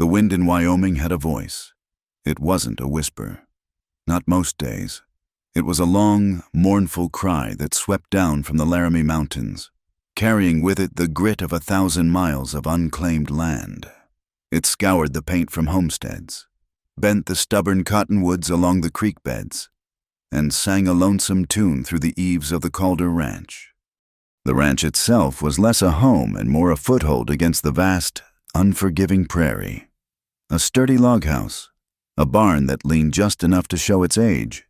The wind in Wyoming had a voice. It wasn't a whisper. Not most days. It was a long, mournful cry that swept down from the Laramie Mountains, carrying with it the grit of 1,000 miles of unclaimed land. It scoured the paint from homesteads, bent the stubborn cottonwoods along the creek beds, and sang a lonesome tune through the eaves of the Calder Ranch. The ranch itself was less a home and more a foothold against the vast, unforgiving prairie. A sturdy log house, a barn that leaned just enough to show its age,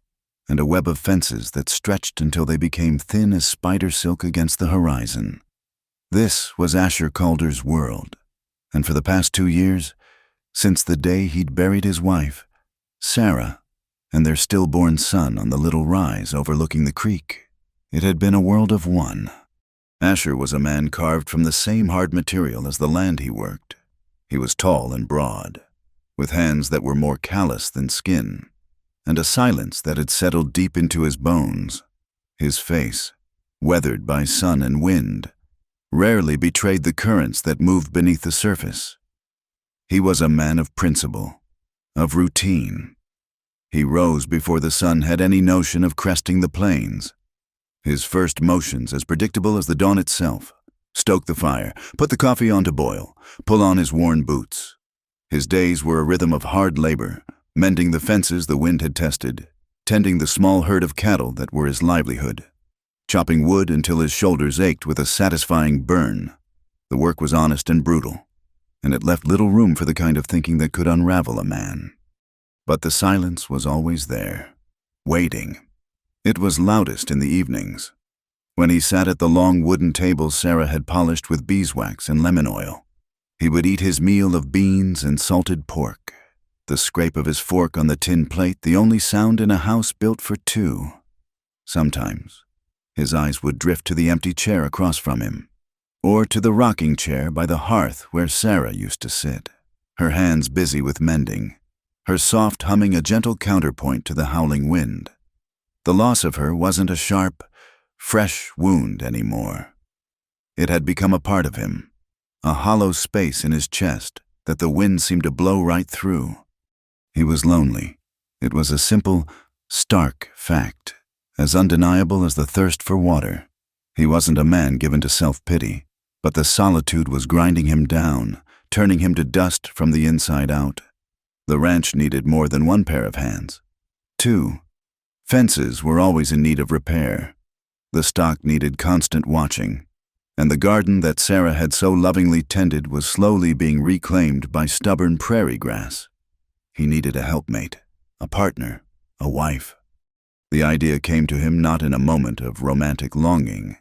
and a web of fences that stretched until they became thin as spider silk against the horizon. This was Asher Calder's world, and for the past 2 years, since the day he'd buried his wife, Sarah, and their stillborn son on the little rise overlooking the creek, it had been a world of one. Asher was a man carved from the same hard material as the land he worked. He was tall and broad, with hands that were more callous than skin, and a silence that had settled deep into his bones. His face, weathered by sun and wind, rarely betrayed the currents that moved beneath the surface. He was a man of principle, of routine. He rose before the sun had any notion of cresting the plains. His first motions as predictable as the dawn itself. Stoke the fire, put the coffee on to boil, pull on his worn boots. His days were a rhythm of hard labor, mending the fences the wind had tested, tending the small herd of cattle that were his livelihood, chopping wood until his shoulders ached with a satisfying burn. The work was honest and brutal, and it left little room for the kind of thinking that could unravel a man. But the silence was always there, waiting. It was loudest in the evenings, when he sat at the long wooden table Sarah had polished with beeswax and lemon oil. He would eat his meal of beans and salted pork, the scrape of his fork on the tin plate the only sound in a house built for two. Sometimes, his eyes would drift to the empty chair across from him, or to the rocking chair by the hearth where Sarah used to sit, her hands busy with mending, her soft humming a gentle counterpoint to the howling wind. The loss of her wasn't a sharp, fresh wound anymore. It had become a part of him, a hollow space in his chest that the wind seemed to blow right through. He was lonely. It was a simple, stark fact, as undeniable as the thirst for water. He wasn't a man given to self-pity, but the solitude was grinding him down, turning him to dust from the inside out. The ranch needed more than one pair of hands. 2. Fences were always in need of repair. The stock needed constant watching, and the garden that Sarah had so lovingly tended was slowly being reclaimed by stubborn prairie grass. He needed a helpmate, a partner, a wife. The idea came to him not in a moment of romantic longing,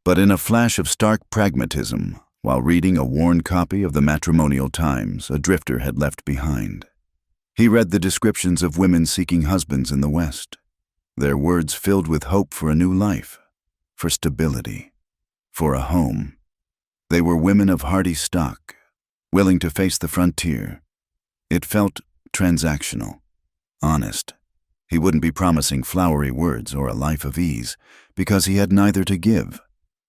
but in a flash of stark pragmatism while reading a worn copy of the Matrimonial Times a drifter had left behind. He read the descriptions of women seeking husbands in the West, their words filled with hope for a new life, for stability, for a home. They were women of hardy stock, willing to face the frontier. It felt transactional, honest. He wouldn't be promising flowery words or a life of ease, because he had neither to give.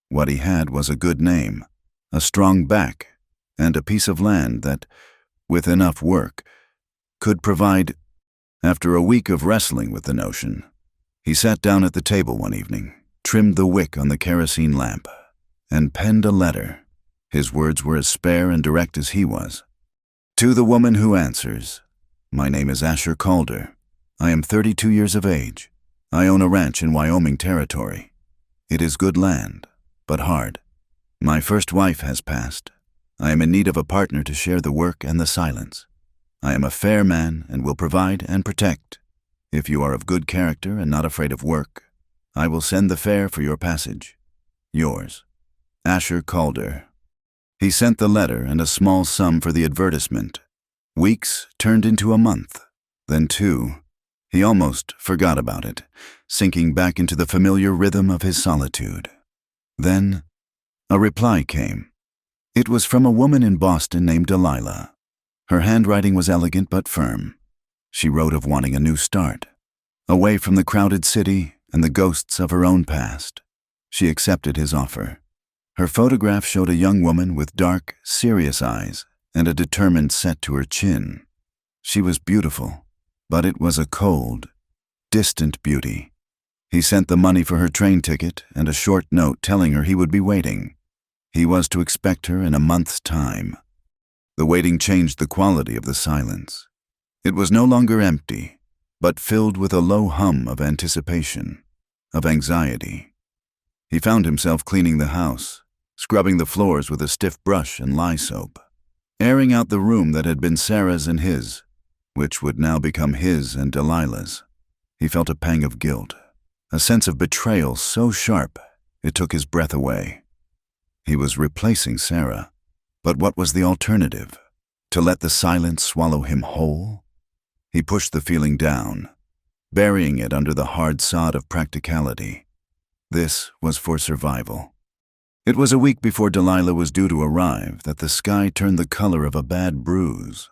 What he had was a good name, a strong back, and a piece of land that, with enough work, could provide. After a week of wrestling with the notion, he sat down at the table one evening, trimmed the wick on the kerosene lamp, and penned a letter. His words were as spare and direct as he was. To the woman who answers, my name is Asher Calder. I am 32 years of age. I own a ranch in Wyoming Territory. It is good land, but hard. My first wife has passed. I am in need of a partner to share the work and the silence. I am a fair man and will provide and protect. If you are of good character and not afraid of work, I will send the fare for your passage. Yours, Asher Calder. He sent the letter and a small sum for the advertisement. Weeks turned into a month, then 2. He almost forgot about it, sinking back into the familiar rhythm of his solitude. Then, a reply came. It was from a woman in Boston named Delilah. Her handwriting was elegant but firm. She wrote of wanting a new start, away from the crowded city and the ghosts of her own past. She accepted his offer. Her photograph showed a young woman with dark, serious eyes and a determined set to her chin. She was beautiful, but it was a cold, distant beauty. He sent the money for her train ticket and a short note telling her he would be waiting. He was to expect her in a month's time. The waiting changed the quality of the silence. It was no longer empty, but filled with a low hum of anticipation, of anxiety. He found himself cleaning the house, scrubbing the floors with a stiff brush and lye soap, airing out the room that had been Sarah's and his, which would now become his and Delilah's. He felt a pang of guilt, a sense of betrayal so sharp it took his breath away. He was replacing Sarah, but what was the alternative? To let the silence swallow him whole? He pushed the feeling down, burying it under the hard sod of practicality. This was for survival. It was a week before Delilah was due to arrive that the sky turned the color of a bad bruise.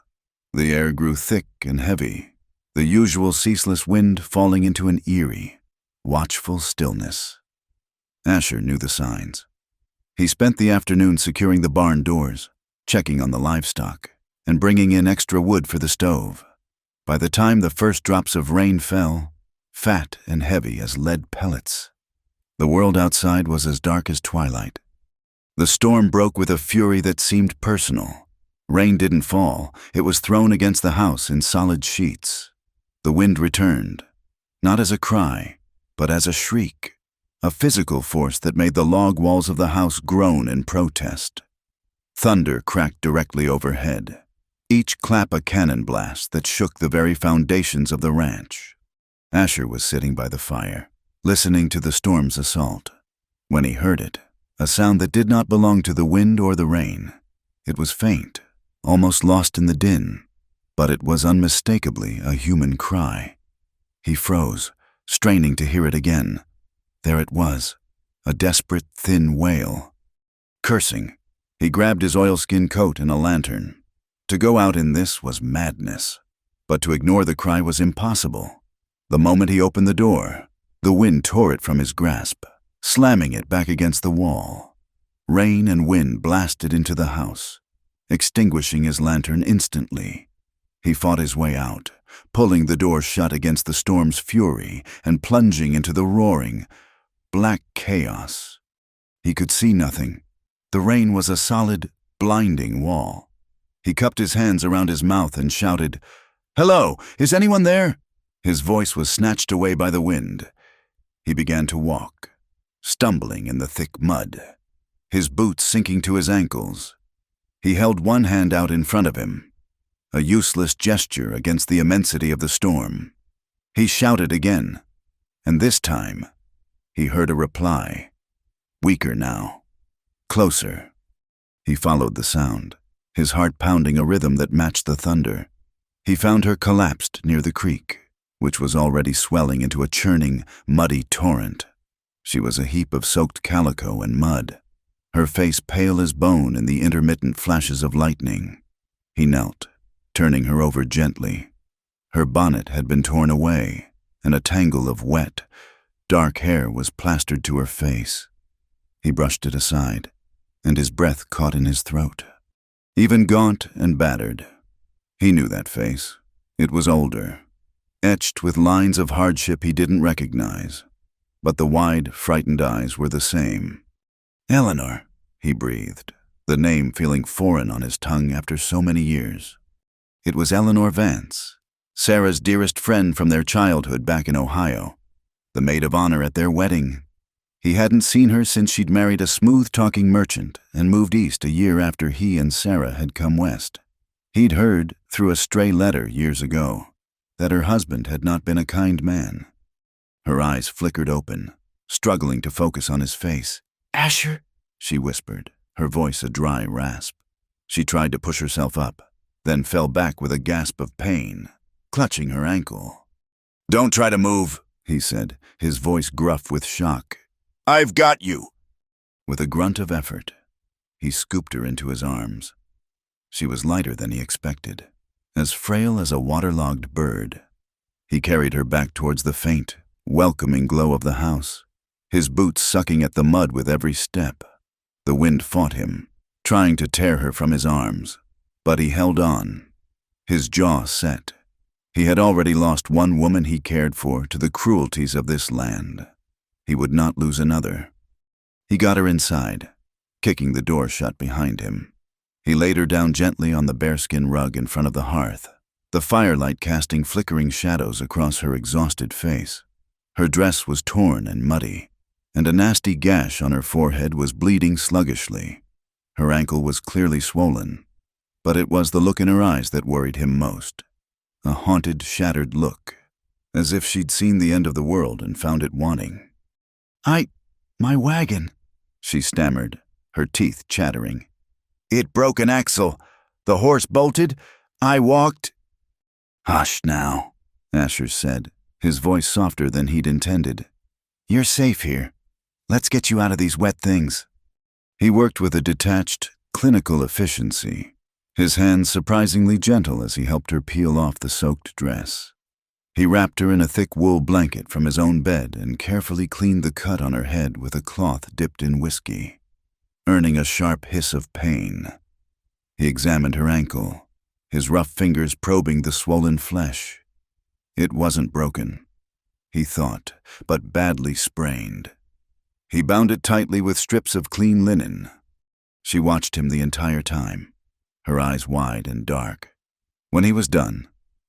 The air grew thick and heavy, the usual ceaseless wind falling into an eerie, watchful stillness. Asher knew the signs. He spent the afternoon securing the barn doors, checking on the livestock, and bringing in extra wood for the stove. By the time the first drops of rain fell, fat and heavy as lead pellets, the world outside was as dark as twilight. The storm broke with a fury that seemed personal. Rain didn't fall, it was thrown against the house in solid sheets. The wind returned, not as a cry, but as a shriek, a physical force that made the log walls of the house groan in protest. Thunder cracked directly overhead, each clap a cannon blast that shook the very foundations of the ranch. Asher was sitting by the fire, listening to the storm's assault, when he heard it, a sound that did not belong to the wind or the rain. It was faint, almost lost in the din, but it was unmistakably a human cry. He froze, straining to hear it again. There it was, a desperate, thin wail. Cursing, he grabbed his oilskin coat and a lantern. To go out in this was madness, but to ignore the cry was impossible. The moment he opened the door, the wind tore it from his grasp, slamming it back against the wall. Rain and wind blasted into the house, extinguishing his lantern instantly. He fought his way out, pulling the door shut against the storm's fury and plunging into the roaring, black chaos. He could see nothing. The rain was a solid, blinding wall. He cupped his hands around his mouth and shouted, "Hello, is anyone there?" His voice was snatched away by the wind. He began to walk, stumbling in the thick mud, his boots sinking to his ankles. He held one hand out in front of him, a useless gesture against the immensity of the storm. He shouted again, and this time he heard a reply, weaker now, closer. He followed the sound, his heart pounding a rhythm that matched the thunder. He found her collapsed near the creek, which was already swelling into a churning, muddy torrent. She was a heap of soaked calico and mud, her face pale as bone in the intermittent flashes of lightning. He knelt, turning her over gently. Her bonnet had been torn away, and a tangle of wet, dark hair was plastered to her face. He brushed it aside, and his breath caught in his throat. Even gaunt and battered, he knew that face. It was older, etched with lines of hardship he didn't recognize, but the wide, frightened eyes were the same. "Eleanor," he breathed, the name feeling foreign on his tongue after so many years. It was Eleanor Vance, Sarah's dearest friend from their childhood back in Ohio, the maid of honor at their wedding. He hadn't seen her since she'd married a smooth-talking merchant and moved east a year after he and Sarah had come west. He'd heard, through a stray letter years ago, that her husband had not been a kind man. Her eyes flickered open, struggling to focus on his face. "Asher," she whispered, her voice a dry rasp. She tried to push herself up, then fell back with a gasp of pain, clutching her ankle. "Don't try to move," he said, his voice gruff with shock. "I've got you." With a grunt of effort, he scooped her into his arms. She was lighter than he expected, as frail as a waterlogged bird. He carried her back towards the faint, welcoming glow of the house, his boots sucking at the mud with every step. The wind fought him, trying to tear her from his arms, But he held on, his jaw set. He had already lost one woman he cared for to the cruelties of this land. He would not lose another. He got her inside, kicking the door shut behind him. He laid her down gently on the bearskin rug in front of the hearth, the firelight casting flickering shadows across her exhausted face. Her dress was torn and muddy, and a nasty gash on her forehead was bleeding sluggishly. Her ankle was clearly swollen, but it was the look in her eyes that worried him most. A haunted, shattered look, as if she'd seen the end of the world and found it wanting. My wagon, she stammered, her teeth chattering. It broke an axle. The horse bolted. I walked. Hush now, Asher said, his voice softer than he'd intended. You're safe here. Let's get you out of these wet things. He worked with a detached, clinical efficiency, his hands surprisingly gentle as he helped her peel off the soaked dress. He wrapped her in a thick wool blanket from his own bed and carefully cleaned the cut on her head with a cloth dipped in whiskey, earning a sharp hiss of pain. He examined her ankle, his rough fingers probing the swollen flesh. It wasn't broken, he thought, but badly sprained. He bound it tightly with strips of clean linen. She watched him the entire time, her eyes wide and dark. When he was done,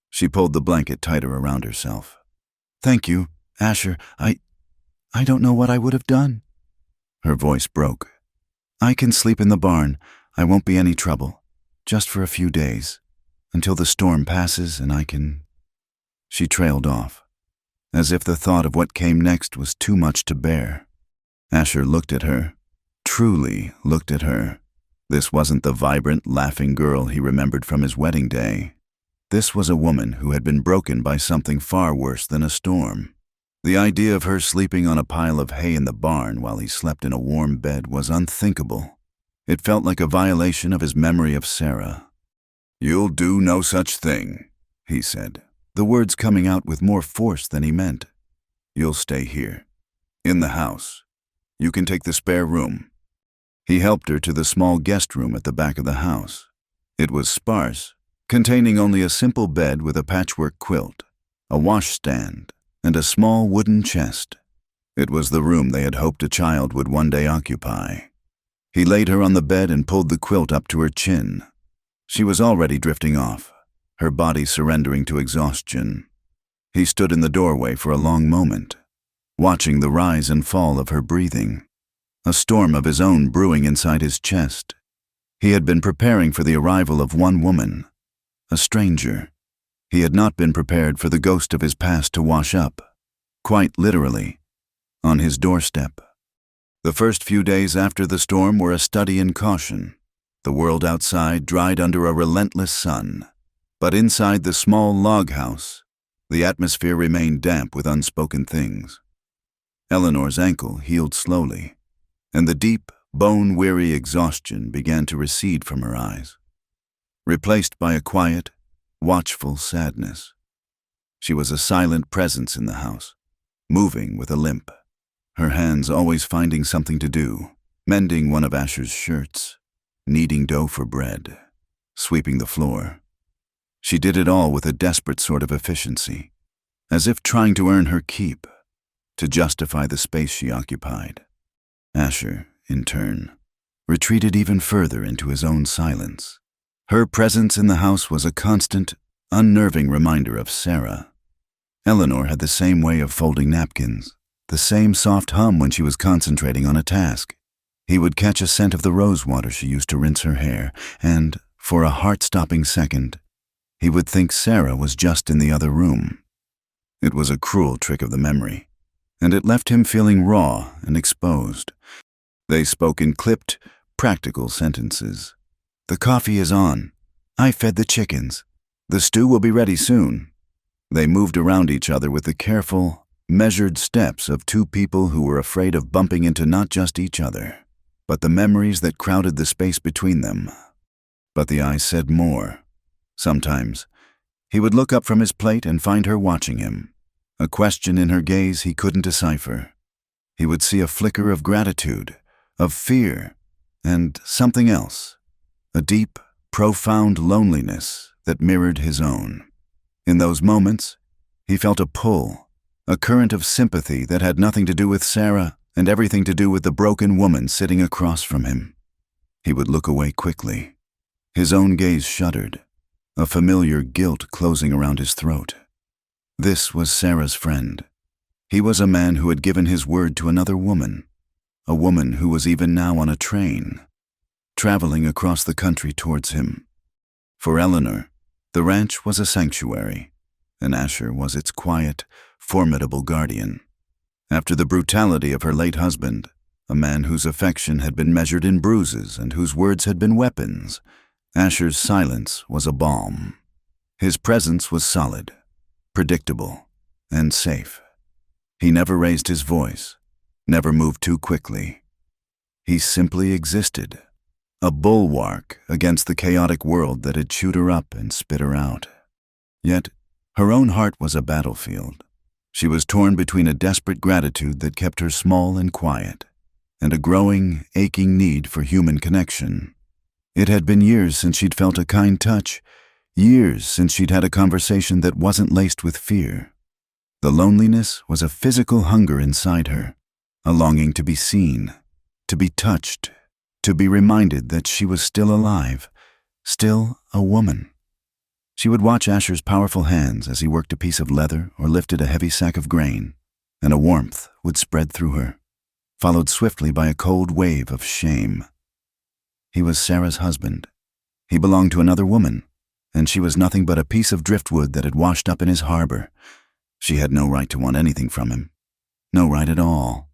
she pulled the blanket tighter around herself. Thank you, Asher. I don't know what I would have done. Her voice broke. I can sleep in the barn. I won't be any trouble. Just for a few days, until the storm passes and I can... She trailed off, as if the thought of what came next was too much to bear. Asher looked at her, truly looked at her. This wasn't the vibrant, laughing girl he remembered from his wedding day. This was a woman who had been broken by something far worse than a storm. The idea of her sleeping on a pile of hay in the barn while he slept in a warm bed was unthinkable. It felt like a violation of his memory of Sarah. "You'll do no such thing," he said, the words coming out with more force than he meant. "You'll stay here, in the house. You can take the spare room." He helped her to the small guest room at the back of the house. It was sparse, containing only a simple bed with a patchwork quilt, a washstand, and a small wooden chest. It was the room they had hoped a child would one day occupy. He laid her on the bed and pulled the quilt up to her chin. She was already drifting off, her body surrendering to exhaustion. He stood in the doorway for a long moment, watching the rise and fall of her breathing, a storm of his own brewing inside his chest. He had been preparing for the arrival of one woman, a stranger. He had not been prepared for the ghost of his past to wash up, quite literally, on his doorstep. The first few days after the storm were a study in caution. The world outside dried under a relentless sun, but inside the small log house, the atmosphere remained damp with unspoken things. Eleanor's ankle healed slowly, and the deep, bone-weary exhaustion began to recede from her eyes, replaced by a quiet, watchful sadness. She was a silent presence in the house, moving with a limp, her hands always finding something to do, mending one of Asher's shirts, kneading dough for bread, sweeping the floor. She did it all with a desperate sort of efficiency, as if trying to earn her keep, to justify the space she occupied. Asher, in turn, retreated even further into his own silence. Her presence in the house was a constant, unnerving reminder of Sarah. Eleanor had the same way of folding napkins, the same soft hum when she was concentrating on a task. He would catch a scent of the rose water she used to rinse her hair, and, for a heart-stopping second, he would think Sarah was just in the other room. It was a cruel trick of the memory, and it left him feeling raw and exposed. They spoke in clipped, practical sentences. "The coffee is on. I fed the chickens. The stew will be ready soon." They moved around each other with the careful, measured steps of two people who were afraid of bumping into not just each other, but the memories that crowded the space between them. But the eyes said more. Sometimes, he would look up from his plate and find her watching him, a question in her gaze he couldn't decipher. He would see a flicker of gratitude, of fear, and something else, a deep, profound loneliness that mirrored his own. In those moments, he felt a pull, a current of sympathy that had nothing to do with Sarah and everything to do with the broken woman sitting across from him. He would look away quickly. His own gaze shuddered, a familiar guilt closing around his throat. This was Sarah's friend. He was a man who had given his word to another woman, a woman who was even now on a train, traveling across the country towards him. For Eleanor, the ranch was a sanctuary, and Asher was its quiet, formidable guardian. After the brutality of her late husband, a man whose affection had been measured in bruises and whose words had been weapons, Asher's silence was a balm. His presence was solid, predictable, and safe. He never raised his voice, never moved too quickly. He simply existed, a bulwark against the chaotic world that had chewed her up and spit her out. Yet, her own heart was a battlefield. She was torn between a desperate gratitude that kept her small and quiet, and a growing, aching need for human connection. It had been years since she'd felt a kind touch, years since she'd had a conversation that wasn't laced with fear. The loneliness was a physical hunger inside her, a longing to be seen, to be touched, to be reminded that she was still alive, still a woman. She would watch Asher's powerful hands as he worked a piece of leather or lifted a heavy sack of grain, and a warmth would spread through her, followed swiftly by a cold wave of shame. He was Sarah's husband. He belonged to another woman, and she was nothing but a piece of driftwood that had washed up in his harbor. She had no right to want anything from him, no right at all.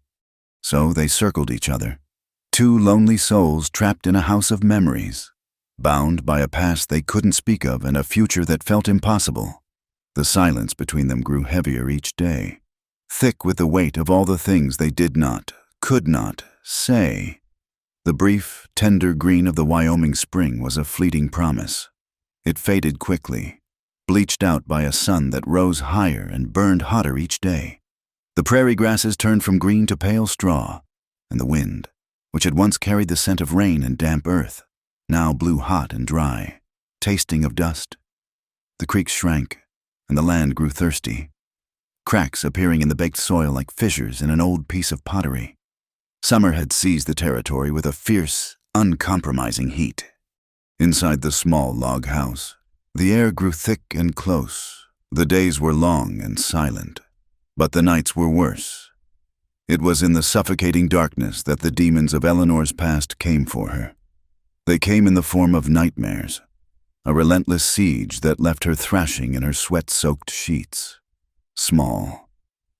So they circled each other, two lonely souls trapped in a house of memories, bound by a past they couldn't speak of and a future that felt impossible. The silence between them grew heavier each day, thick with the weight of all the things they did not, could not, say. The brief, tender green of the Wyoming spring was a fleeting promise. It faded quickly, bleached out by a sun that rose higher and burned hotter each day. The prairie grasses turned from green to pale straw, and the wind, which had once carried the scent of rain and damp earth, now blew hot and dry, tasting of dust. The creeks shrank, and the land grew thirsty, cracks appearing in the baked soil like fissures in an old piece of pottery. Summer had seized the territory with a fierce, uncompromising heat. Inside the small log house, the air grew thick and close. The days were long and silent, but the nights were worse. It was in the suffocating darkness that the demons of Eleanor's past came for her. They came in the form of nightmares, a relentless siege that left her thrashing in her sweat-soaked sheets. Small,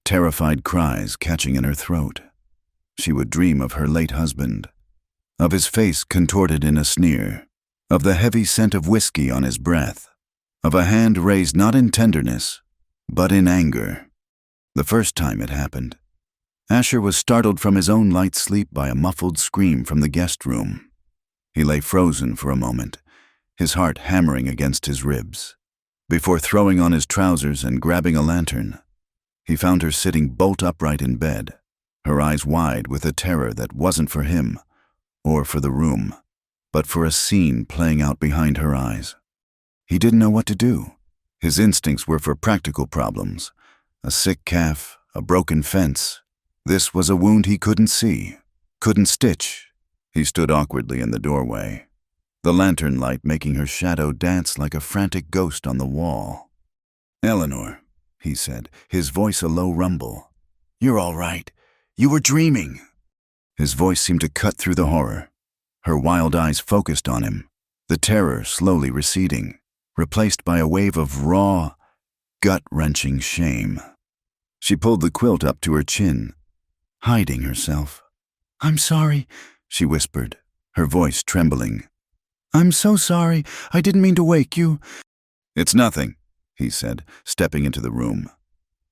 terrified cries catching in her throat. She would dream of her late husband, of his face contorted in a sneer, of the heavy scent of whiskey on his breath, of a hand raised not in tenderness, but in anger. The first time it happened, Asher was startled from his own light sleep by a muffled scream from the guest room. He lay frozen for a moment, his heart hammering against his ribs. Before throwing on his trousers and grabbing a lantern, he found her sitting bolt upright in bed, her eyes wide with a terror that wasn't for him or for the room, but for a scene playing out behind her eyes. He didn't know what to do. His instincts were for practical problems. A sick calf, a broken fence. This was a wound he couldn't see, couldn't stitch. He stood awkwardly in the doorway, the lantern light making her shadow dance like a frantic ghost on the wall. "Eleanor," he said, his voice a low rumble. "You're all right. You were dreaming." His voice seemed to cut through the horror. Her wild eyes focused on him, the terror slowly receding, replaced by a wave of raw, gut-wrenching shame. She pulled the quilt up to her chin, hiding herself. "I'm sorry," she whispered, her voice trembling. "I'm so sorry. I didn't mean to wake you." "It's nothing," he said, stepping into the room.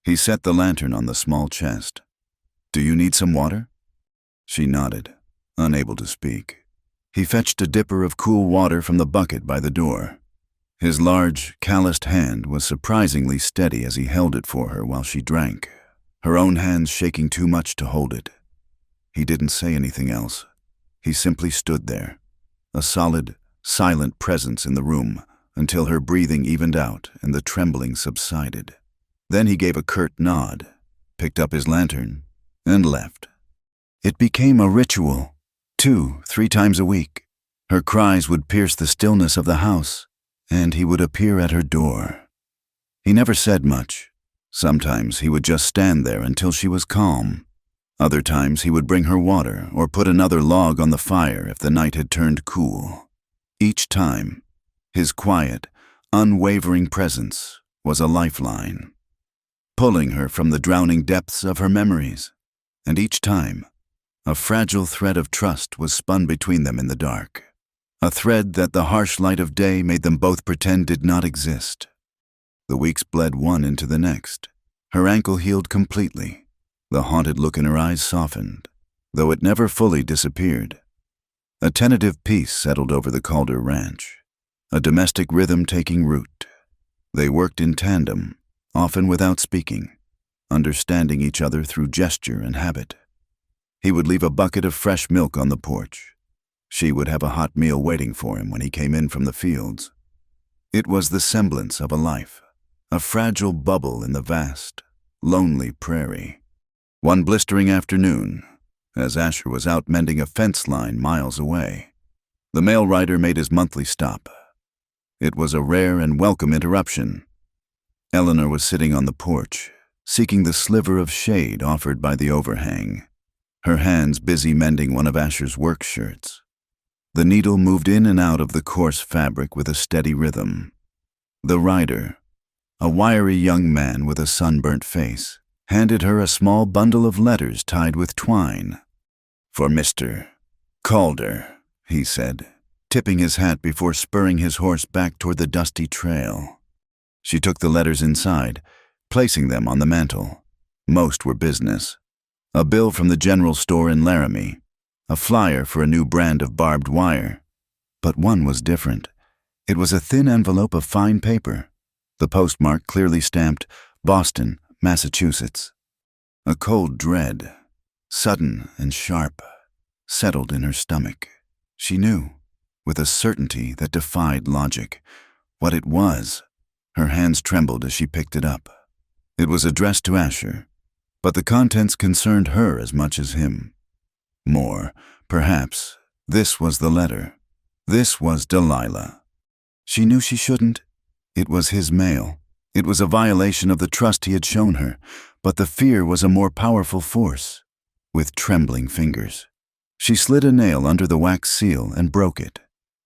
He set the lantern on the small chest. "Do you need some water?" She nodded, unable to speak. He fetched a dipper of cool water from the bucket by the door. His large, calloused hand was surprisingly steady as he held it for her while she drank, her own hands shaking too much to hold it. He didn't say anything else. He simply stood there, a solid, silent presence in the room until her breathing evened out and the trembling subsided. Then he gave a curt nod, picked up his lantern, and left. It became a ritual, 2-3 times a week. Her cries would pierce the stillness of the house, and he would appear at her door. He never said much. Sometimes he would just stand there until she was calm. Other times he would bring her water or put another log on the fire if the night had turned cool. Each time, his quiet, unwavering presence was a lifeline, pulling her from the drowning depths of her memories. And each time, a fragile thread of trust was spun between them in the dark, a thread that the harsh light of day made them both pretend did not exist. The weeks bled one into the next. Her ankle healed completely. The haunted look in her eyes softened, though it never fully disappeared. A tentative peace settled over the Calder ranch, a domestic rhythm taking root. They worked in tandem, often without speaking, understanding each other through gesture and habit. He would leave a bucket of fresh milk on the porch. She would have a hot meal waiting for him when he came in from the fields. It was the semblance of a life, a fragile bubble in the vast, lonely prairie. One blistering afternoon, as Asher was out mending a fence line miles away, the mail rider made his monthly stop. It was a rare and welcome interruption. Eleanor was sitting on the porch, seeking the sliver of shade offered by the overhang, her hands busy mending one of Asher's work shirts. The needle moved in and out of the coarse fabric with a steady rhythm. The rider, a wiry young man with a sunburnt face, handed her a small bundle of letters tied with twine. "For Mr. Calder," he said, tipping his hat before spurring his horse back toward the dusty trail. She took the letters inside, placing them on the mantel. Most were business. A bill from the general store in Laramie, a flyer for a new brand of barbed wire. But one was different. It was a thin envelope of fine paper, the postmark clearly stamped Boston, Massachusetts. A cold dread, sudden and sharp, settled in her stomach. She knew, with a certainty that defied logic, what it was. Her hands trembled as she picked it up. It was addressed to Asher, but the contents concerned her as much as him. More, perhaps, this was the letter. This was Delilah. She knew she shouldn't. It was his mail. It was a violation of the trust he had shown her, but the fear was a more powerful force. With trembling fingers, she slid a nail under the wax seal and broke it.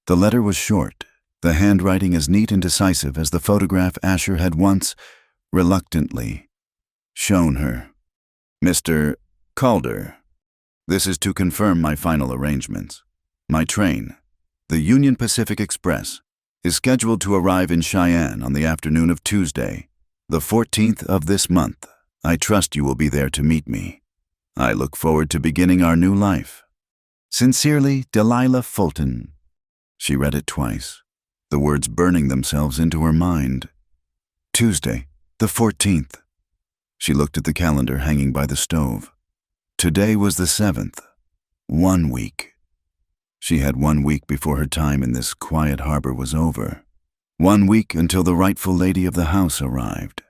The letter was short, the handwriting as neat and decisive as the photograph Asher had once, reluctantly, shown her. "Mr. Calder, this is to confirm my final arrangements. My train, the Union Pacific Express, is scheduled to arrive in Cheyenne on the afternoon of Tuesday, the 14th of this month. I trust you will be there to meet me. I look forward to beginning our new life. Sincerely, Delilah Fulton." She read it twice, the words burning themselves into her mind. Tuesday, the 14th. She looked at the calendar hanging by the stove. Today was the 7th. 1 week. She had 1 week before her time in this quiet harbor was over. 1 week until the rightful lady of the house arrived.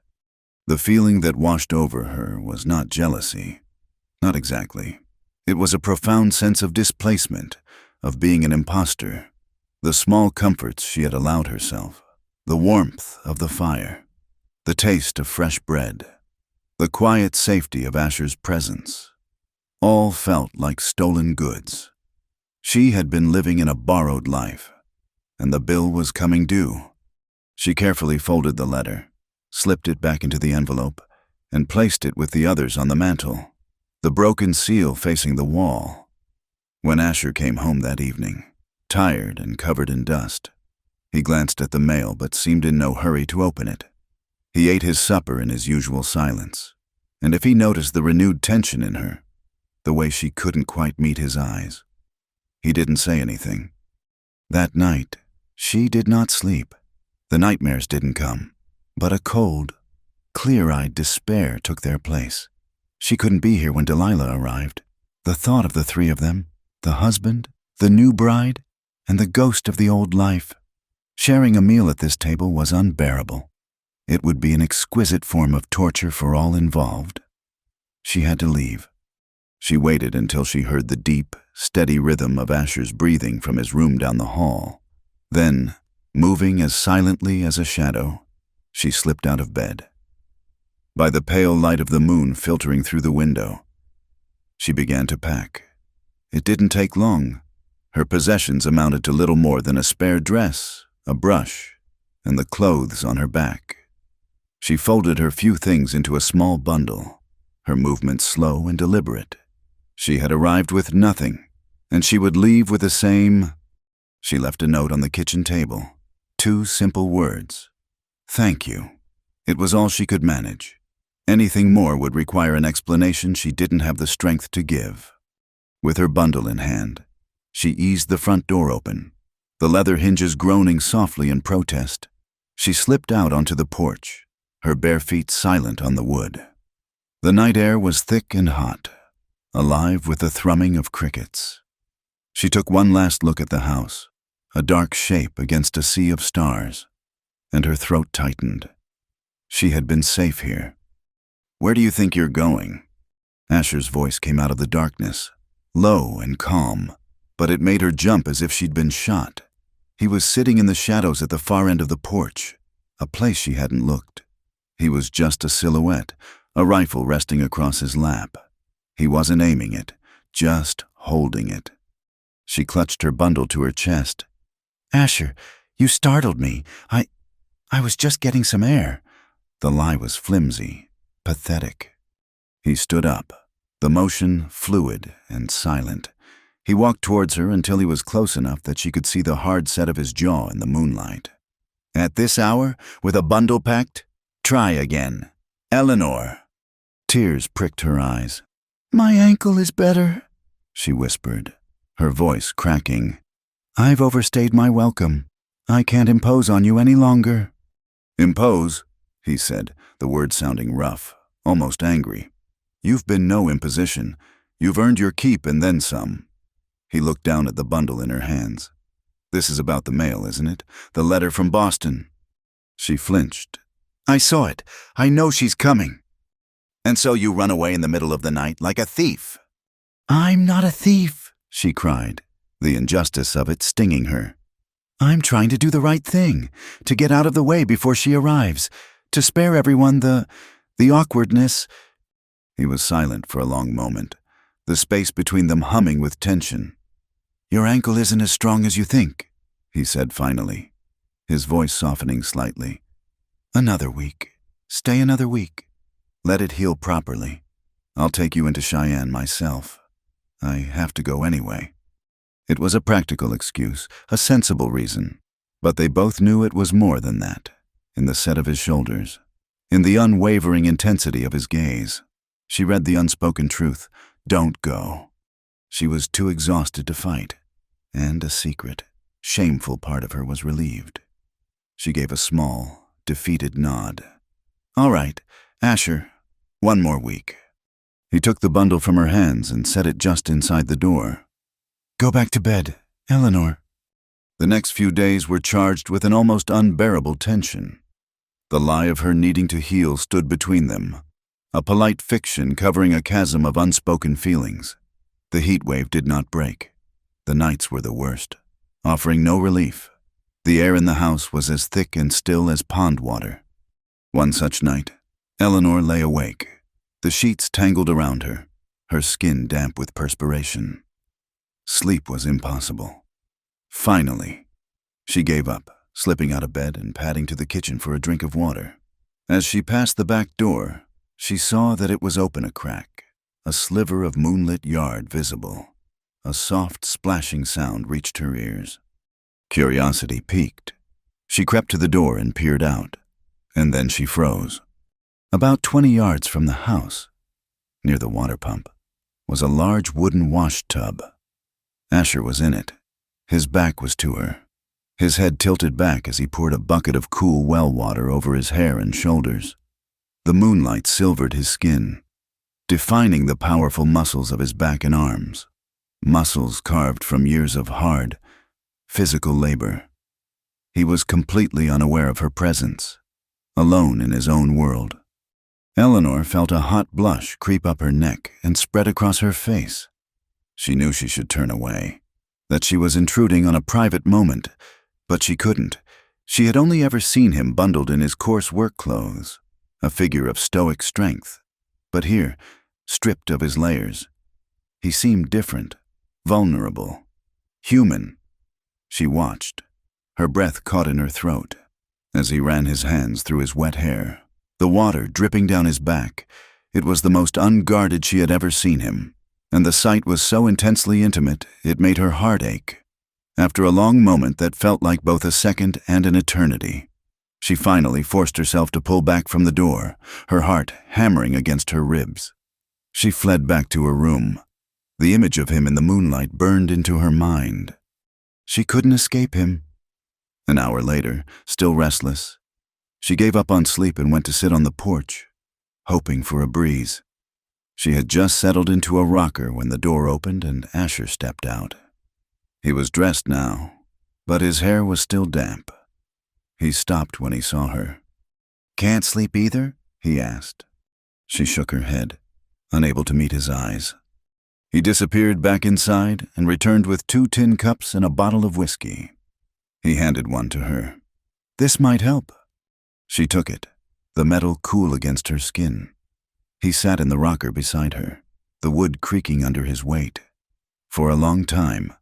The feeling that washed over her was not jealousy. Not exactly. It was a profound sense of displacement, of being an imposter. The small comforts she had allowed herself, the warmth of the fire, the taste of fresh bread, the quiet safety of Asher's presence, all felt like stolen goods. She had been living in a borrowed life, and the bill was coming due. She carefully folded the letter, slipped it back into the envelope, and placed it with the others on the mantel, the broken seal facing the wall. When Asher came home that evening, tired and covered in dust, he glanced at the mail but seemed in no hurry to open it. He ate his supper in his usual silence, and if he noticed the renewed tension in her, the way she couldn't quite meet his eyes, he didn't say anything. That night, she did not sleep. The nightmares didn't come, but a cold, clear-eyed despair took their place. She couldn't be here when Delilah arrived. The thought of the three of them, the husband, the new bride, and the ghost of the old life. Sharing a meal at this table was unbearable. It would be an exquisite form of torture for all involved. She had to leave. She waited until she heard the deep, steady rhythm of Asher's breathing from his room down the hall. Then, moving as silently as a shadow, she slipped out of bed. By the pale light of the moon filtering through the window, she began to pack. It didn't take long. Her possessions amounted to little more than a spare dress, a brush, and the clothes on her back. She folded her few things into a small bundle, her movements slow and deliberate. She had arrived with nothing, and she would leave with the same. She left a note on the kitchen table. 2 simple words. Thank you. It was all she could manage. Anything more would require an explanation she didn't have the strength to give. With her bundle in hand, she eased the front door open, the leather hinges groaning softly in protest. She slipped out onto the porch, her bare feet silent on the wood. The night air was thick and hot, alive with the thrumming of crickets. She took one last look at the house, a dark shape against a sea of stars, and her throat tightened. She had been safe here. Where do you think you're going? Asher's voice came out of the darkness, low and calm, but it made her jump as if she'd been shot. He was sitting in the shadows at the far end of the porch, a place she hadn't looked. He was just a silhouette, a rifle resting across his lap. He wasn't aiming it, just holding it. She clutched her bundle to her chest. Asher, you startled me. I was just getting some air. The lie was flimsy, pathetic. He stood up, the motion fluid and silent. He walked towards her until he was close enough that she could see the hard set of his jaw in the moonlight. At this hour, with a bundle packed? Try again. Eleanor. Tears pricked her eyes. My ankle is better, she whispered, her voice cracking. I've overstayed my welcome. I can't impose on you any longer. Impose, he said, the word sounding rough, almost angry. You've been no imposition. You've earned your keep and then some. He looked down at the bundle in her hands. This is about the mail, isn't it? The letter from Boston. She flinched. I saw it. I know she's coming. And so you run away in the middle of the night like a thief. I'm not a thief, she cried, the injustice of it stinging her. I'm trying to do the right thing, to get out of the way before she arrives, to spare everyone the awkwardness. He was silent for a long moment, the space between them humming with tension. Your ankle isn't as strong as you think, he said finally, his voice softening slightly. Another week. Stay another week. Let it heal properly. I'll take you into Cheyenne myself. I have to go anyway. It was a practical excuse, a sensible reason, but they both knew it was more than that, in the set of his shoulders, in the unwavering intensity of his gaze. She read the unspoken truth. Don't go. She was too exhausted to fight, and a secret, shameful part of her was relieved. She gave a small, defeated nod. All right, Asher, 1 more week. He took the bundle from her hands and set it just inside the door. Go back to bed, Eleanor. The next few days were charged with an almost unbearable tension. The lie of her needing to heal stood between them, a polite fiction covering a chasm of unspoken feelings. The heat wave did not break. The nights were the worst, offering no relief. The air in the house was as thick and still as pond water. One such night, Eleanor lay awake, the sheets tangled around her, her skin damp with perspiration. Sleep was impossible. Finally, she gave up, slipping out of bed and padding to the kitchen for a drink of water. As she passed the back door, she saw that it was open a crack, a sliver of moonlit yard visible. A soft splashing sound reached her ears. Curiosity piqued. She crept to the door and peered out, and then she froze. About 20 yards from the house, near the water pump, was a large wooden wash tub. Asher was in it. His back was to her, his head tilted back as he poured a bucket of cool well water over his hair and shoulders. The moonlight silvered his skin, defining the powerful muscles of his back and arms, muscles carved from years of hard, physical labor. He was completely unaware of her presence, alone in his own world. Eleanor felt a hot blush creep up her neck and spread across her face. She knew she should turn away, that she was intruding on a private moment, but she couldn't. She had only ever seen him bundled in his coarse work clothes, a figure of stoic strength. But here, stripped of his layers, he seemed different, vulnerable, human. She watched, her breath caught in her throat, as he ran his hands through his wet hair, the water dripping down his back. It was the most unguarded she had ever seen him, and the sight was so intensely intimate it made her heart ache. After a long moment that felt like both a second and an eternity, she finally forced herself to pull back from the door, her heart hammering against her ribs. She fled back to her room. The image of him in the moonlight burned into her mind. She couldn't escape him. An hour later, still restless, she gave up on sleep and went to sit on the porch, hoping for a breeze. She had just settled into a rocker when the door opened and Asher stepped out. He was dressed now, but his hair was still damp. He stopped when he saw her. "Can't sleep either?" he asked. She shook her head, unable to meet his eyes. He disappeared back inside and returned with 2 tin cups and a bottle of whiskey. He handed one to her. "This might help." She took it, the metal cool against her skin. He sat in the rocker beside her, the wood creaking under his weight. For a long time,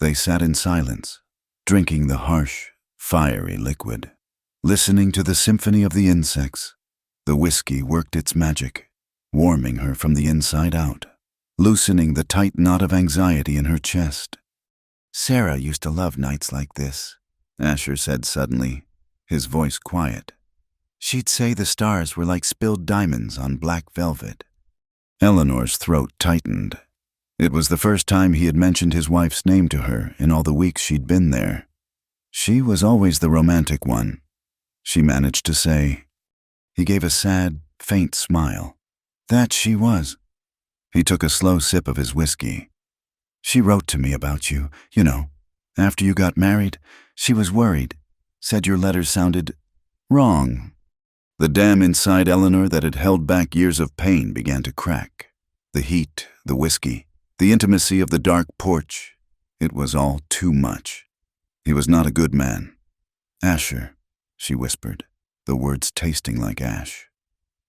they sat in silence, drinking the harsh, fiery liquid, listening to the symphony of the insects. The whiskey worked its magic, warming her from the inside out, loosening the tight knot of anxiety in her chest. "Sarah used to love nights like this," Asher said suddenly, his voice quiet. "She'd say the stars were like spilled diamonds on black velvet." Eleanor's throat tightened. It was the first time he had mentioned his wife's name to her in all the weeks she'd been there. She was always the romantic one, she managed to say. He gave a sad, faint smile. "That she was." He took a slow sip of his whiskey. "She wrote to me about you, after you got married. She was worried, said your letters sounded wrong." The dam inside Eleanor that had held back years of pain began to crack. The heat, the whiskey, the intimacy of the dark porch. It was all too much. He was not a good man. "Asher," she whispered, the words tasting like ash.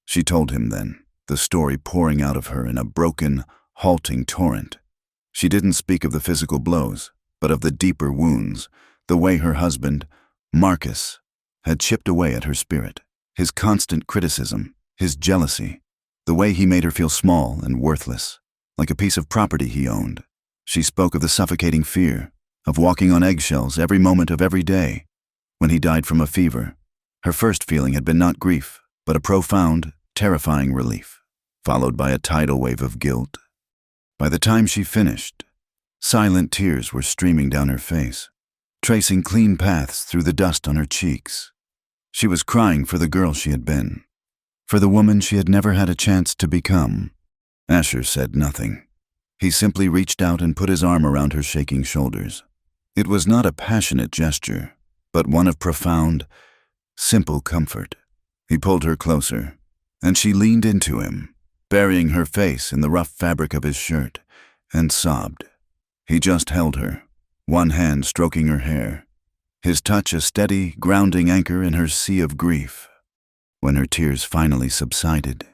She told him then, the story pouring out of her in a broken, halting torrent. She didn't speak of the physical blows, but of the deeper wounds, the way her husband, Marcus, had chipped away at her spirit. His constant criticism, his jealousy, the way he made her feel small and worthless, like a piece of property he owned. She spoke of the suffocating fear, of walking on eggshells every moment of every day. When he died from a fever, her first feeling had been not grief, but a profound, terrifying relief, followed by a tidal wave of guilt. By the time she finished, silent tears were streaming down her face, tracing clean paths through the dust on her cheeks. She was crying for the girl she had been, for the woman she had never had a chance to become. Asher said nothing. He simply reached out and put his arm around her shaking shoulders. It was not a passionate gesture, but one of profound, simple comfort. He pulled her closer, and she leaned into him, burying her face in the rough fabric of his shirt, and sobbed. He just held her, one hand stroking her hair, his touch a steady, grounding anchor in her sea of grief. When her tears finally subsided,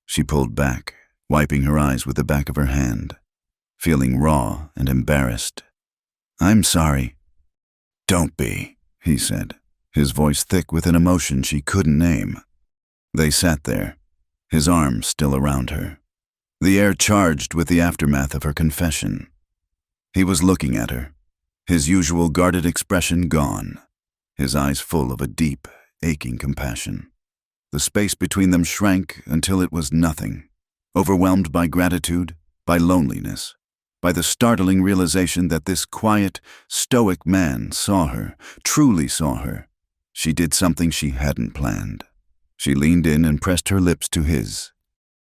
she pulled back, wiping her eyes with the back of her hand, feeling raw and embarrassed. "I'm sorry." "Don't be," he said, his voice thick with an emotion she couldn't name. They sat there, his arms still around her, the air charged with the aftermath of her confession. He was looking at her, his usual guarded expression gone, his eyes full of a deep, aching compassion. The space between them shrank until it was nothing, overwhelmed by gratitude, by loneliness, by the startling realization that this quiet, stoic man saw her, truly saw her. She did something she hadn't planned. She leaned in and pressed her lips to his.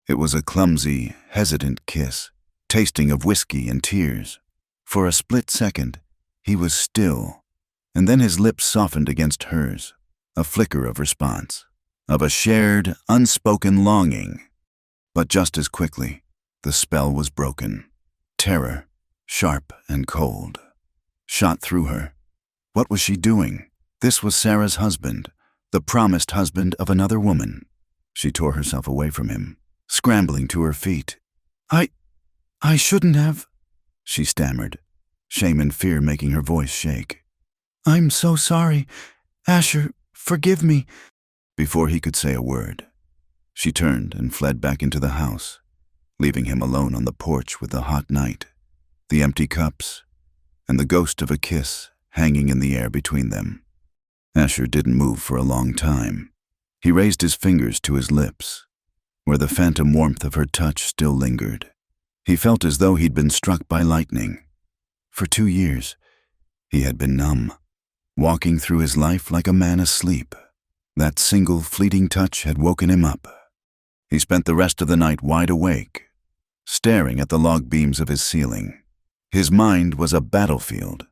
It was a clumsy, hesitant kiss, tasting of whiskey and tears. For a split second, He was still, and then his lips softened against hers, a flicker of response, of a shared, unspoken longing. But just as quickly, the spell was broken. Terror, sharp and cold, shot through her. What was she doing? This was Sarah's husband, the promised husband of another woman. She tore herself away from him, scrambling to her feet. I shouldn't have, she stammered, shame and fear making her voice shake. I'm so sorry. Asher, forgive me. Before he could say a word, she turned and fled back into the house, leaving him alone on the porch with the hot night, the empty cups, and the ghost of a kiss hanging in the air between them. Asher didn't move for a long time. He raised his fingers to his lips, where the phantom warmth of her touch still lingered. He felt as though he'd been struck by lightning. For 2 years, he had been numb, walking through his life like a man asleep. That single fleeting touch had woken him up. He spent the rest of the night wide awake, staring at the log beams of his ceiling. His mind was a battlefield.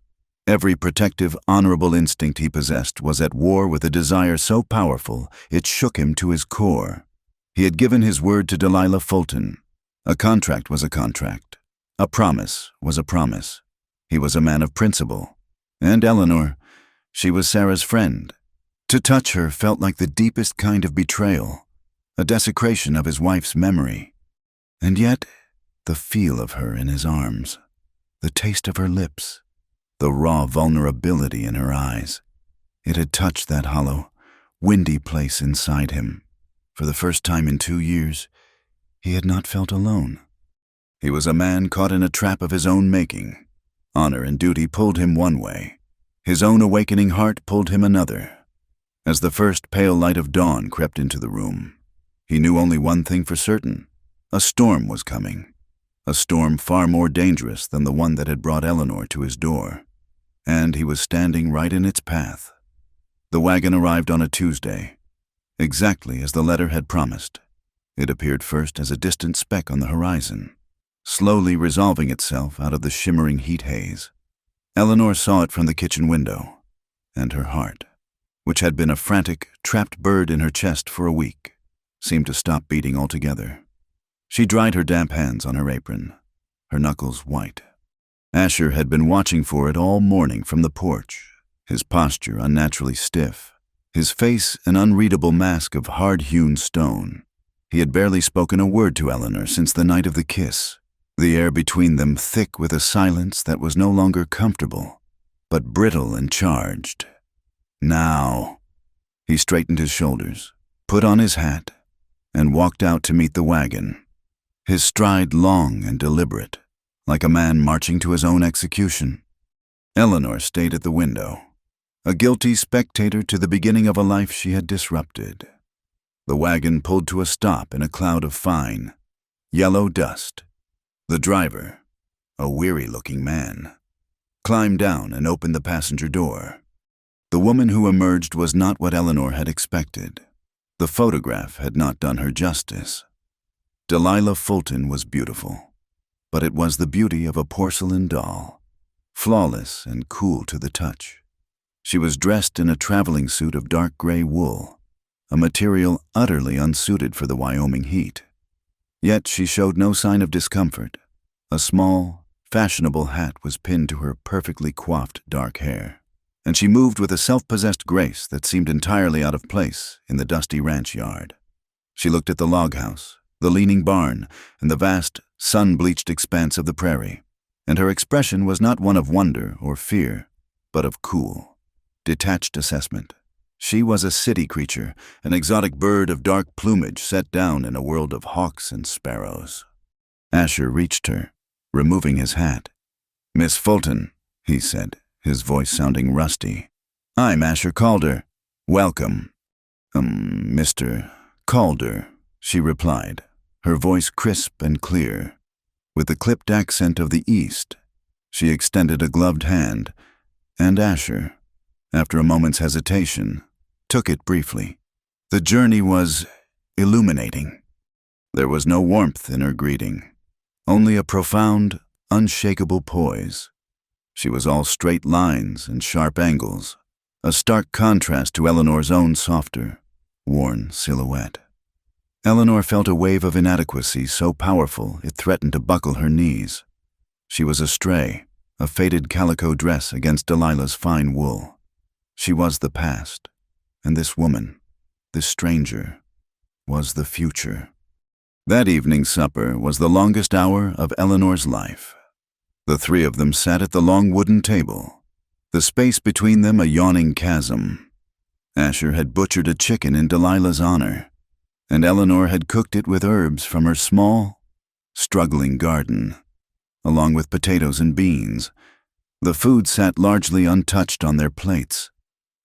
Every protective, honorable instinct he possessed was at war with a desire so powerful it shook him to his core. He had given his word to Delilah Fulton. A contract was a contract. A promise was a promise. He was a man of principle. And Eleanor, she was Sarah's friend. To touch her felt like the deepest kind of betrayal, a desecration of his wife's memory. And yet, the feel of her in his arms, the taste of her lips, the raw vulnerability in her eyes, it had touched that hollow, windy place inside him. For the first time in 2 years, he had not felt alone. He was a man caught in a trap of his own making. Honor and duty pulled him one way. His own awakening heart pulled him another. As the first pale light of dawn crept into the room, he knew only one thing for certain. A storm was coming. A storm far more dangerous than the one that had brought Eleanor to his door. And he was standing right in its path. The wagon arrived on a Tuesday, exactly as the letter had promised. It appeared first as a distant speck on the horizon, slowly resolving itself out of the shimmering heat haze. Eleanor saw it from the kitchen window, and her heart, which had been a frantic, trapped bird in her chest for a week, seemed to stop beating altogether. She dried her damp hands on her apron, her knuckles white. Asher had been watching for it all morning from the porch, his posture unnaturally stiff, his face an unreadable mask of hard-hewn stone. He had barely spoken a word to Eleanor since the night of the kiss, the air between them thick with a silence that was no longer comfortable, but brittle and charged. Now, he straightened his shoulders, put on his hat, and walked out to meet the wagon, his stride long and deliberate, like a man marching to his own execution. Eleanor stayed at the window, a guilty spectator to the beginning of a life she had disrupted. The wagon pulled to a stop in a cloud of fine, yellow dust. The driver, a weary-looking man, climbed down and opened the passenger door. The woman who emerged was not what Eleanor had expected. The photograph had not done her justice. Delilah Fulton was beautiful, but it was the beauty of a porcelain doll, flawless and cool to the touch. She was dressed in a traveling suit of dark gray wool, a material utterly unsuited for the Wyoming heat. Yet she showed no sign of discomfort. A small, fashionable hat was pinned to her perfectly coiffed dark hair, and she moved with a self-possessed grace that seemed entirely out of place in the dusty ranch yard. She looked at the log house, the leaning barn, and the vast, sun-bleached expanse of the prairie, and her expression was not one of wonder or fear, but of cool, detached assessment. She was a city creature, an exotic bird of dark plumage set down in a world of hawks and sparrows. Asher reached her, removing his hat. "Miss Fulton," he said, his voice sounding rusty. "I'm Asher Calder. Welcome." Mr. Calder," she replied, her voice crisp and clear. With the clipped accent of the East, she extended a gloved hand, and Asher, after a moment's hesitation, took it briefly. The journey was illuminating. There was no warmth in her greeting, only a profound, unshakable poise. She was all straight lines and sharp angles, a stark contrast to Eleanor's own softer, worn silhouette. Eleanor felt a wave of inadequacy so powerful it threatened to buckle her knees. She was a stray, a faded calico dress against Delilah's fine wool. She was the past, and this woman, this stranger, was the future. That evening's supper was the longest hour of Eleanor's life. The three of them sat at the long wooden table, the space between them a yawning chasm. Asher had butchered a chicken in Delilah's honor, and Eleanor had cooked it with herbs from her small, struggling garden, along with potatoes and beans. The food sat largely untouched on their plates.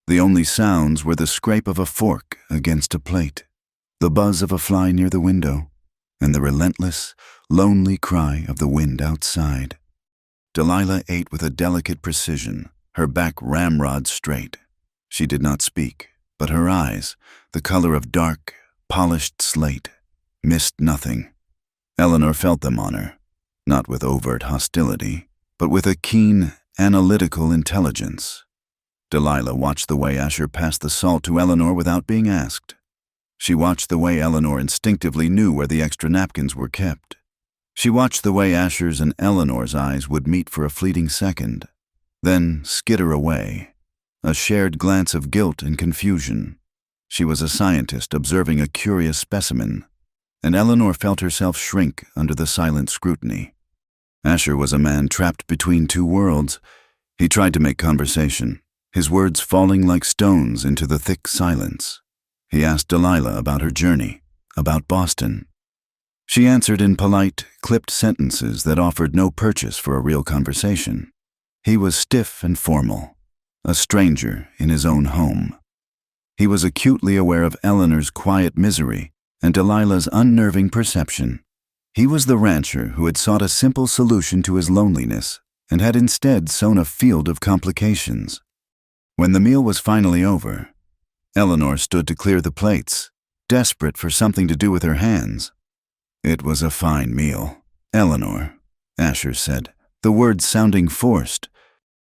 The only sounds were the scrape of a fork against a plate, the buzz of a fly near the window, and the relentless, lonely cry of the wind outside. Delilah ate with a delicate precision, her back ramrod straight. She did not speak, but her eyes, the color of dark, polished slate, missed nothing. Eleanor felt them on her, not with overt hostility, but with a keen, analytical intelligence. Delilah watched the way Asher passed the salt to Eleanor without being asked. She watched the way Eleanor instinctively knew where the extra napkins were kept. She watched the way Asher's and Eleanor's eyes would meet for a fleeting second, then skitter away, a shared glance of guilt and confusion. She was a scientist observing a curious specimen, and Eleanor felt herself shrink under the silent scrutiny. Asher was a man trapped between two worlds. He tried to make conversation, his words falling like stones into the thick silence. He asked Delilah about her journey, about Boston. She answered in polite, clipped sentences that offered no purchase for a real conversation. He was stiff and formal, a stranger in his own home. He was acutely aware of Eleanor's quiet misery and Delilah's unnerving perception. He was the rancher who had sought a simple solution to his loneliness and had instead sown a field of complications. When the meal was finally over, Eleanor stood to clear the plates, desperate for something to do with her hands. "It was a fine meal, Eleanor," Asher said, the words sounding forced.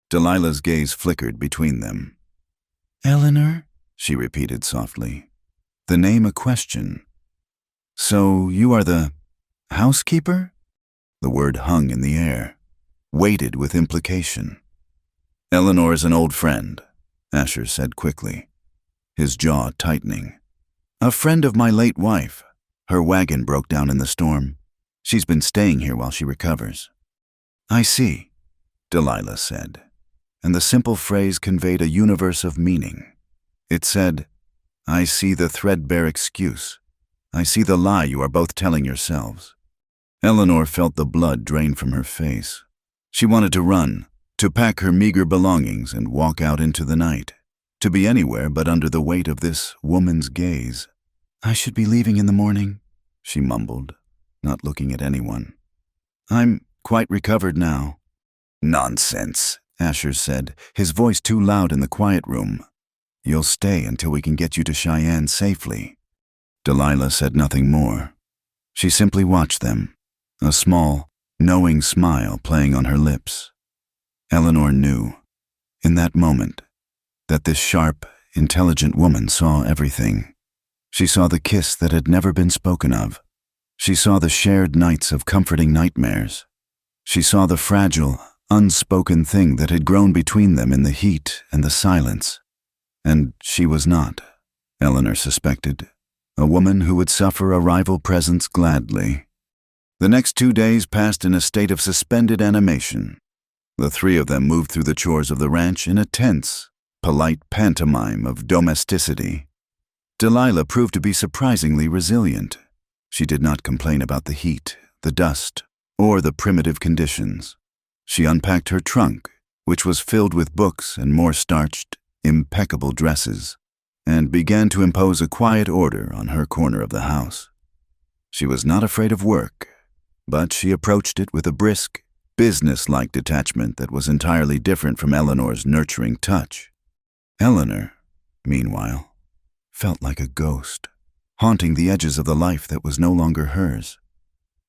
Delilah's gaze flickered between them. "Eleanor?" she repeated softly, the name a question. "So you are the housekeeper?" The word hung in the air, weighted with implication. "Eleanor is an old friend," Asher said quickly, his jaw tightening. "A friend of my late wife. Her wagon broke down in the storm. She's been staying here while she recovers." "I see," Delilah said, and the simple phrase conveyed a universe of meaning. It said, "I see the threadbare excuse. I see the lie you are both telling yourselves." Eleanor felt the blood drain from her face. She wanted to run, to pack her meager belongings and walk out into the night, to be anywhere but under the weight of this woman's gaze. "I should be leaving in the morning," she mumbled, not looking at anyone. "I'm quite recovered now." "Nonsense," Asher said, his voice too loud in the quiet room. "You'll stay until we can get you to Cheyenne safely." Delilah said nothing more. She simply watched them, a small, knowing smile playing on her lips. Eleanor knew, in that moment, that this sharp, intelligent woman saw everything. She saw the kiss that had never been spoken of. She saw the shared nights of comforting nightmares. She saw the fragile, unspoken thing that had grown between them in the heat and the silence. And she was not, Eleanor suspected, a woman who would suffer a rival presence gladly. The next 2 days passed in a state of suspended animation. The three of them moved through the chores of the ranch in a tense, polite pantomime of domesticity. Delilah proved to be surprisingly resilient. She did not complain about the heat, the dust, or the primitive conditions. She unpacked her trunk, which was filled with books and more starched, impeccable dresses, and began to impose a quiet order on her corner of the house. She was not afraid of work, but she approached it with a brisk, business-like detachment that was entirely different from Eleanor's nurturing touch. Eleanor, meanwhile, felt like a ghost, haunting the edges of the life that was no longer hers.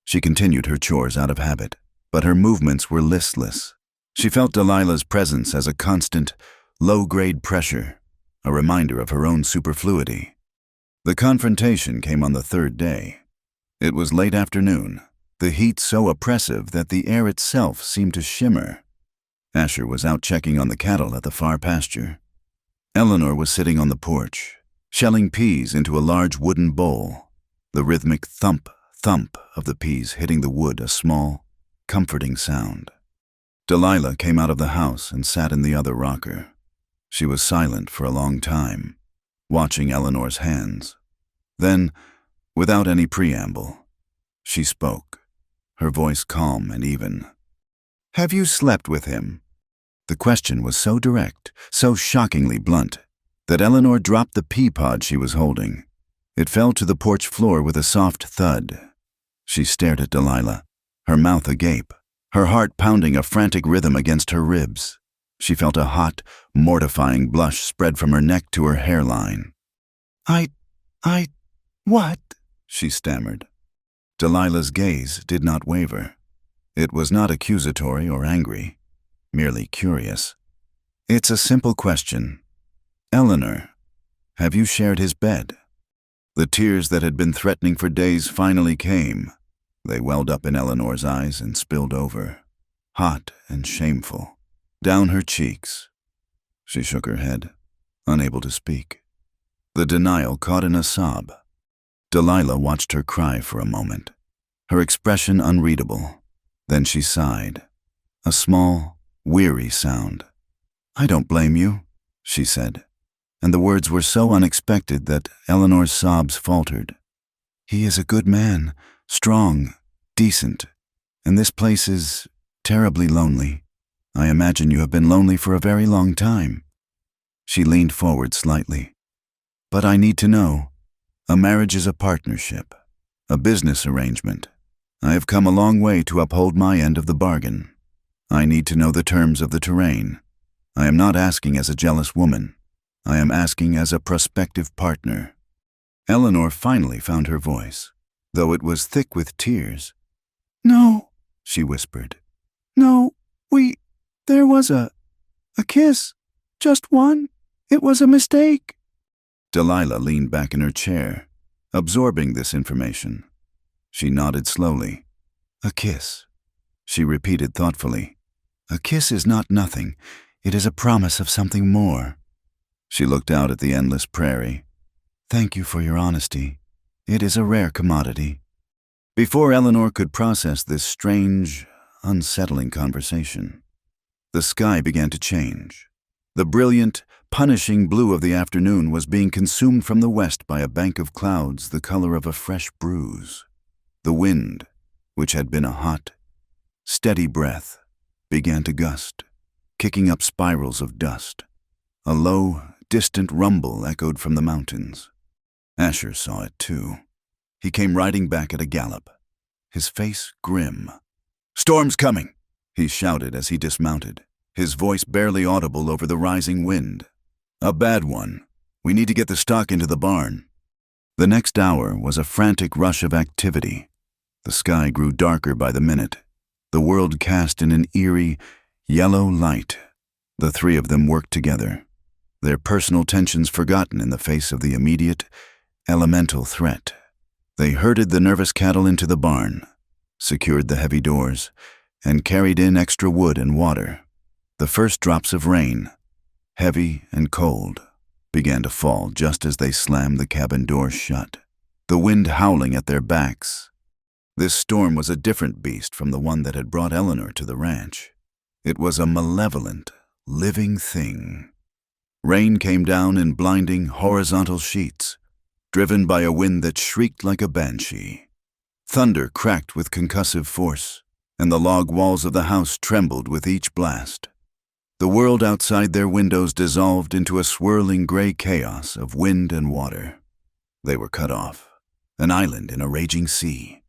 She continued her chores out of habit, but her movements were listless. She felt Delilah's presence as a constant, low-grade pressure, a reminder of her own superfluity. The confrontation came on the third day. It was late afternoon, the heat so oppressive that the air itself seemed to shimmer. Asher was out checking on the cattle at the far pasture. Eleanor was sitting on the porch, shelling peas into a large wooden bowl, the rhythmic thump, thump of the peas hitting the wood a small, comforting sound. Delilah came out of the house and sat in the other rocker. She was silent for a long time, watching Eleanor's hands. Then, without any preamble, she spoke, her voice calm and even. "Have you slept with him?" The question was so direct, so shockingly blunt, that Eleanor dropped the pea pod she was holding. It fell to the porch floor with a soft thud. She stared at Delilah, her mouth agape, her heart pounding a frantic rhythm against her ribs. She felt a hot, mortifying blush spread from her neck to her hairline. What?" she stammered. Delilah's gaze did not waver. It was not accusatory or angry, merely curious. "It's a simple question. Eleanor, have you shared his bed?" The tears that had been threatening for days finally came. They welled up in Eleanor's eyes and spilled over, hot and shameful, down her cheeks. She shook her head, unable to speak. The denial caught in a sob. Delilah watched her cry for a moment, her expression unreadable. Then she sighed, a small, weary sound. "I don't blame you," she said, and the words were so unexpected that Eleanor's sobs faltered. "He is a good man, strong, decent, and this place is terribly lonely. I imagine you have been lonely for a very long time." She leaned forward slightly. "But I need to know. A marriage is a partnership, a business arrangement. I have come a long way to uphold my end of the bargain. I need to know the terms of the terrain. I am not asking as a jealous woman. I am asking as a prospective partner." Eleanor finally found her voice, though it was thick with tears. "No," she whispered. "No, there was a kiss. Just one. It was a mistake." Delilah leaned back in her chair, absorbing this information. She nodded slowly. "A kiss," she repeated thoughtfully. "A kiss is not nothing. It is a promise of something more." She looked out at the endless prairie. "Thank you for your honesty. It is a rare commodity." Before Eleanor could process this strange, unsettling conversation, the sky began to change. The brilliant, punishing blue of the afternoon was being consumed from the west by a bank of clouds the color of a fresh bruise. The wind, which had been a hot, steady breath, began to gust, kicking up spirals of dust. A low, distant rumble echoed from the mountains. Asher saw it too. He came riding back at a gallop, his face grim. "Storm's coming!" he shouted as he dismounted, his voice barely audible over the rising wind. "A bad one. We need to get the stock into the barn." The next hour was a frantic rush of activity. The sky grew darker by the minute, the world cast in an eerie, yellow light. The three of them worked together, their personal tensions forgotten in the face of the immediate, elemental threat. They herded the nervous cattle into the barn, secured the heavy doors, and carried in extra wood and water. The first drops of rain, heavy and cold, began to fall just as they slammed the cabin doors shut, the wind howling at their backs. This storm was a different beast from the one that had brought Eleanor to the ranch. It was a malevolent, living thing. Rain came down in blinding, horizontal sheets, driven by a wind that shrieked like a banshee. Thunder cracked with concussive force, and the log walls of the house trembled with each blast. The world outside their windows dissolved into a swirling gray chaos of wind and water. They were cut off, an island in a raging sea.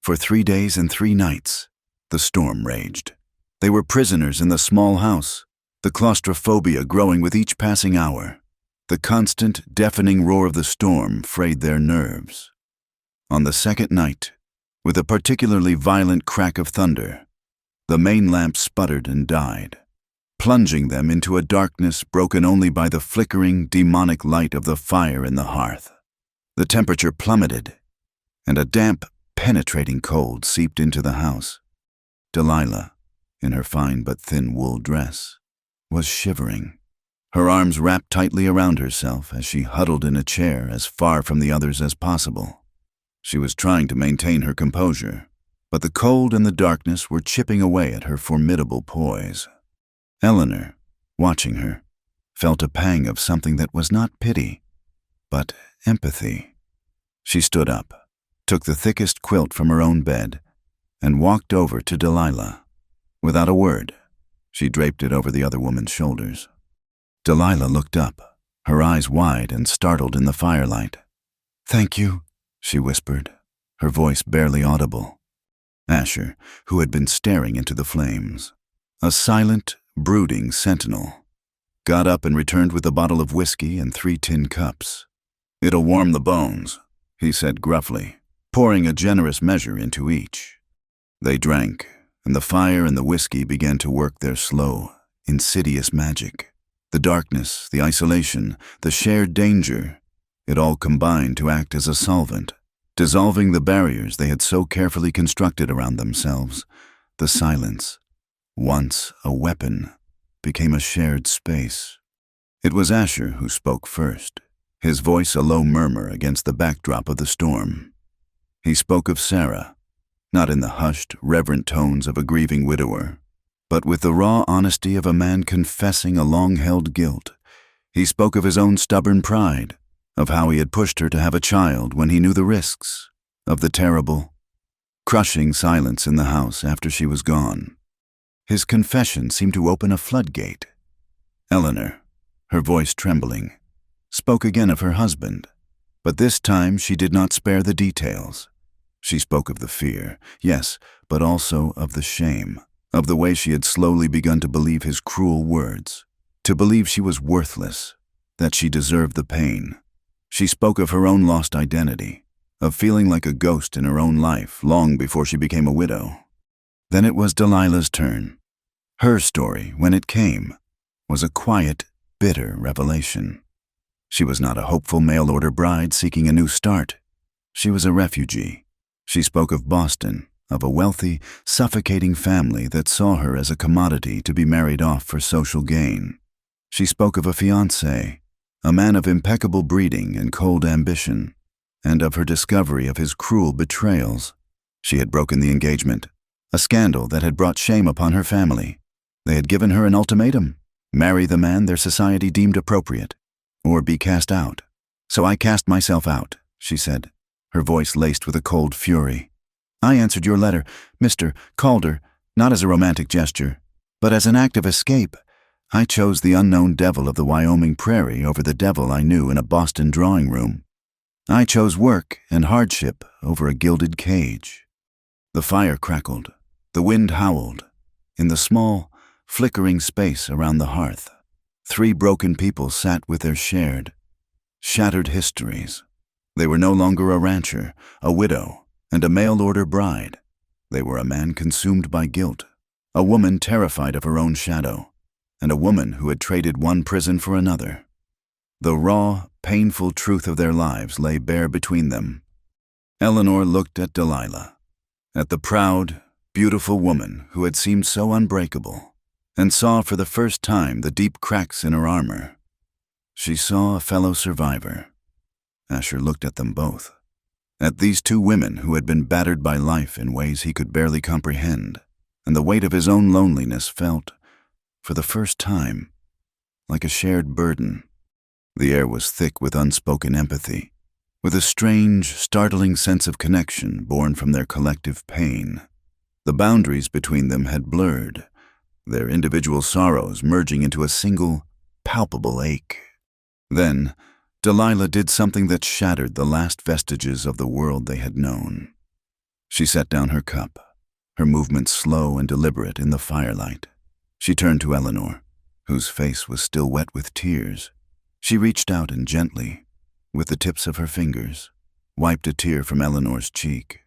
For 3 days and 3 nights, the storm raged. They were prisoners in the small house, the claustrophobia growing with each passing hour. The constant, deafening roar of the storm frayed their nerves. On the second night, with a particularly violent crack of thunder, The main lamp sputtered and died, plunging them into a darkness broken only by the flickering, demonic light of the fire in the hearth. The temperature plummeted, and a damp, penetrating cold seeped into the house. Delilah, in her fine but thin wool dress, was shivering, her arms wrapped tightly around herself as she huddled in a chair as far from the others as possible. She was trying to maintain her composure, but the cold and the darkness were chipping away at her formidable poise. Eleanor, watching her, felt a pang of something that was not pity, but empathy. She stood up, took the thickest quilt from her own bed, and walked over to Delilah. Without a word, she draped it over the other woman's shoulders. Delilah looked up, her eyes wide and startled in the firelight. "Thank you," she whispered, her voice barely audible. Asher, who had been staring into the flames, a silent, brooding sentinel, got up and returned with a bottle of whiskey and 3 tin cups. "It'll warm the bones," he said gruffly, pouring a generous measure into each. They drank, and the fire and the whiskey began to work their slow, insidious magic. The darkness, the isolation, the shared danger, it all combined to act as a solvent, dissolving the barriers they had so carefully constructed around themselves. The silence, once a weapon, became a shared space. It was Asher who spoke first, his voice a low murmur against the backdrop of the storm. He spoke of Sarah, not in the hushed, reverent tones of a grieving widower, but with the raw honesty of a man confessing a long-held guilt. He spoke of his own stubborn pride, of how he had pushed her to have a child when he knew the risks, of the terrible, crushing silence in the house after she was gone. His confession seemed to open a floodgate. Eleanor, her voice trembling, spoke again of her husband, but this time she did not spare the details. She spoke of the fear, yes, but also of the shame, of the way she had slowly begun to believe his cruel words, to believe she was worthless, that she deserved the pain. She spoke of her own lost identity, of feeling like a ghost in her own life long before she became a widow. Then it was Delilah's turn. Her story, when it came, was a quiet, bitter revelation. She was not a hopeful mail-order bride seeking a new start. She was a refugee. She spoke of Boston, of a wealthy, suffocating family that saw her as a commodity to be married off for social gain. She spoke of a fiancé, a man of impeccable breeding and cold ambition, and of her discovery of his cruel betrayals. She had broken the engagement, a scandal that had brought shame upon her family. They had given her an ultimatum: marry the man their society deemed appropriate, or be cast out. "So I cast myself out," she said, her voice laced with a cold fury. "I answered your letter, Mr. Calder, not as a romantic gesture, but as an act of escape. I chose the unknown devil of the Wyoming prairie over the devil I knew in a Boston drawing room. I chose work and hardship over a gilded cage." The fire crackled, the wind howled. In the small, flickering space around the hearth, 3 broken people sat with their shared, shattered histories. They were no longer a rancher, a widow, and a mail-order bride. They were a man consumed by guilt, a woman terrified of her own shadow, and a woman who had traded one prison for another. The raw, painful truth of their lives lay bare between them. Eleanor looked at Delilah, at the proud, beautiful woman who had seemed so unbreakable, and saw for the first time the deep cracks in her armor. She saw a fellow survivor. Asher looked at them both, at these 2 women who had been battered by life in ways he could barely comprehend, and the weight of his own loneliness felt, for the first time, like a shared burden. The air was thick with unspoken empathy, with a strange, startling sense of connection born from their collective pain. The boundaries between them had blurred, their individual sorrows merging into a single, palpable ache. Then, Delilah did something that shattered the last vestiges of the world they had known. She set down her cup, her movements slow and deliberate in the firelight. She turned to Eleanor, whose face was still wet with tears. She reached out and gently, with the tips of her fingers, wiped a tear from Eleanor's cheek.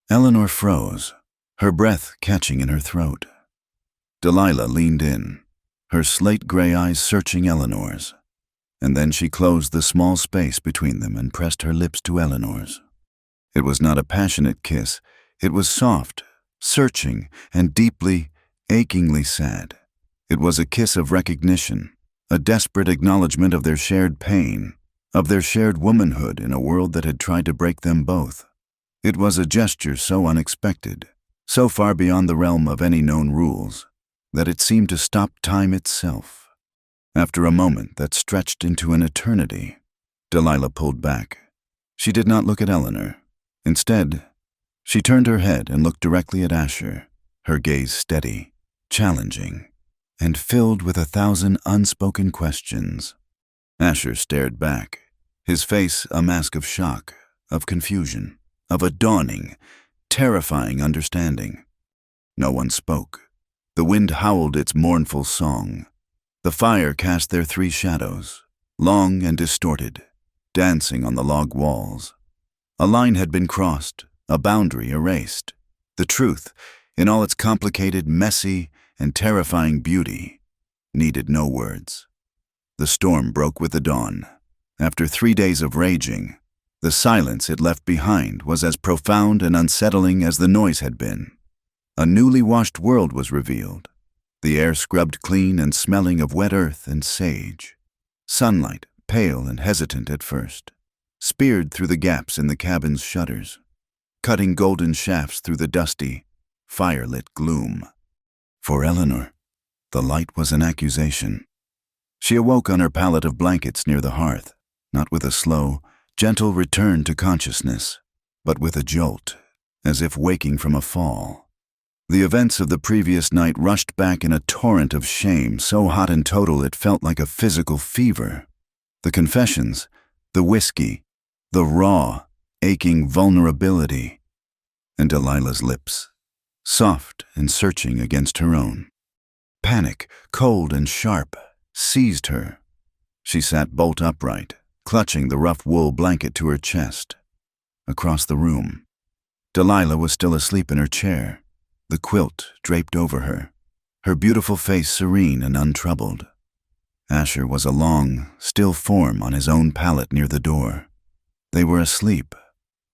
Eleanor froze, her breath catching in her throat. Delilah leaned in, her slate-gray eyes searching Eleanor's, and then she closed the small space between them and pressed her lips to Eleanor's. It was not a passionate kiss. It was soft, searching, and deeply, achingly sad. It was a kiss of recognition, a desperate acknowledgement of their shared pain, of their shared womanhood in a world that had tried to break them both. It was a gesture so unexpected, so far beyond the realm of any known rules, that it seemed to stop time itself. After a moment that stretched into an eternity, Delilah pulled back. She did not look at Eleanor. Instead, she turned her head and looked directly at Asher, her gaze steady, challenging, and filled with 1,000 unspoken questions. Asher stared back, his face a mask of shock, of confusion, of a dawning, terrifying understanding. No one spoke. The wind howled its mournful song. The fire cast their 3 shadows, long and distorted, dancing on the log walls. A line had been crossed, a boundary erased. The truth, in all its complicated, messy, and terrifying beauty, needed no words. The storm broke with the dawn. After 3 days of raging, the silence it left behind was as profound and unsettling as the noise had been. A newly washed world was revealed, the air scrubbed clean and smelling of wet earth and sage. Sunlight, pale and hesitant at first, speared through the gaps in the cabin's shutters, cutting golden shafts through the dusty, fire-lit gloom. For Eleanor, the light was an accusation. She awoke on her pallet of blankets near the hearth, not with a slow, gentle return to consciousness, but with a jolt, as if waking from a fall. The events of the previous night rushed back in a torrent of shame so hot and total it felt like a physical fever. The confessions, the whiskey, the raw, aching vulnerability, and Delilah's lips, soft and searching against her own. Panic, cold and sharp, seized her. She sat bolt upright, clutching the rough wool blanket to her chest. Across the room, Delilah was still asleep in her chair, the quilt draped over her beautiful face serene and untroubled. Asher was a long, still form on his own pallet near the door. They were asleep,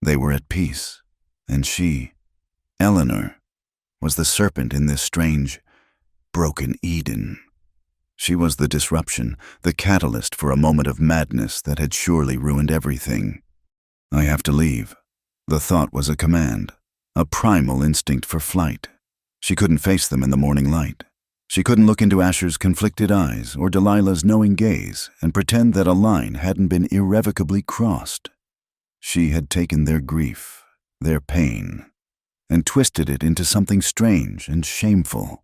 they were at peace, and she, Eleanor, was the serpent in this strange, broken Eden. She was the disruption, the catalyst for a moment of madness that had surely ruined everything. I have to leave. The thought was a command, a primal instinct for flight. She couldn't face them in the morning light. She couldn't look into Asher's conflicted eyes or Delilah's knowing gaze and pretend that a line hadn't been irrevocably crossed. She had taken their grief, their pain, and twisted it into something strange and shameful.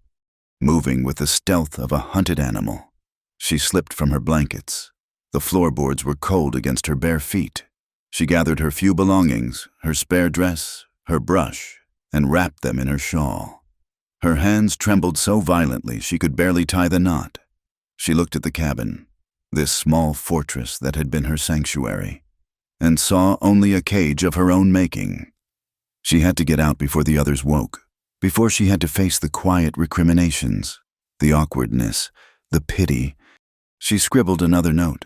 Moving with the stealth of a hunted animal, she slipped from her blankets. The floorboards were cold against her bare feet. She gathered her few belongings, her spare dress, her brush, and wrapped them in her shawl. Her hands trembled so violently she could barely tie the knot. She looked at the cabin, this small fortress that had been her sanctuary, and saw only a cage of her own making. She had to get out before the others woke, before she had to face the quiet recriminations, the awkwardness, the pity. She scribbled another note,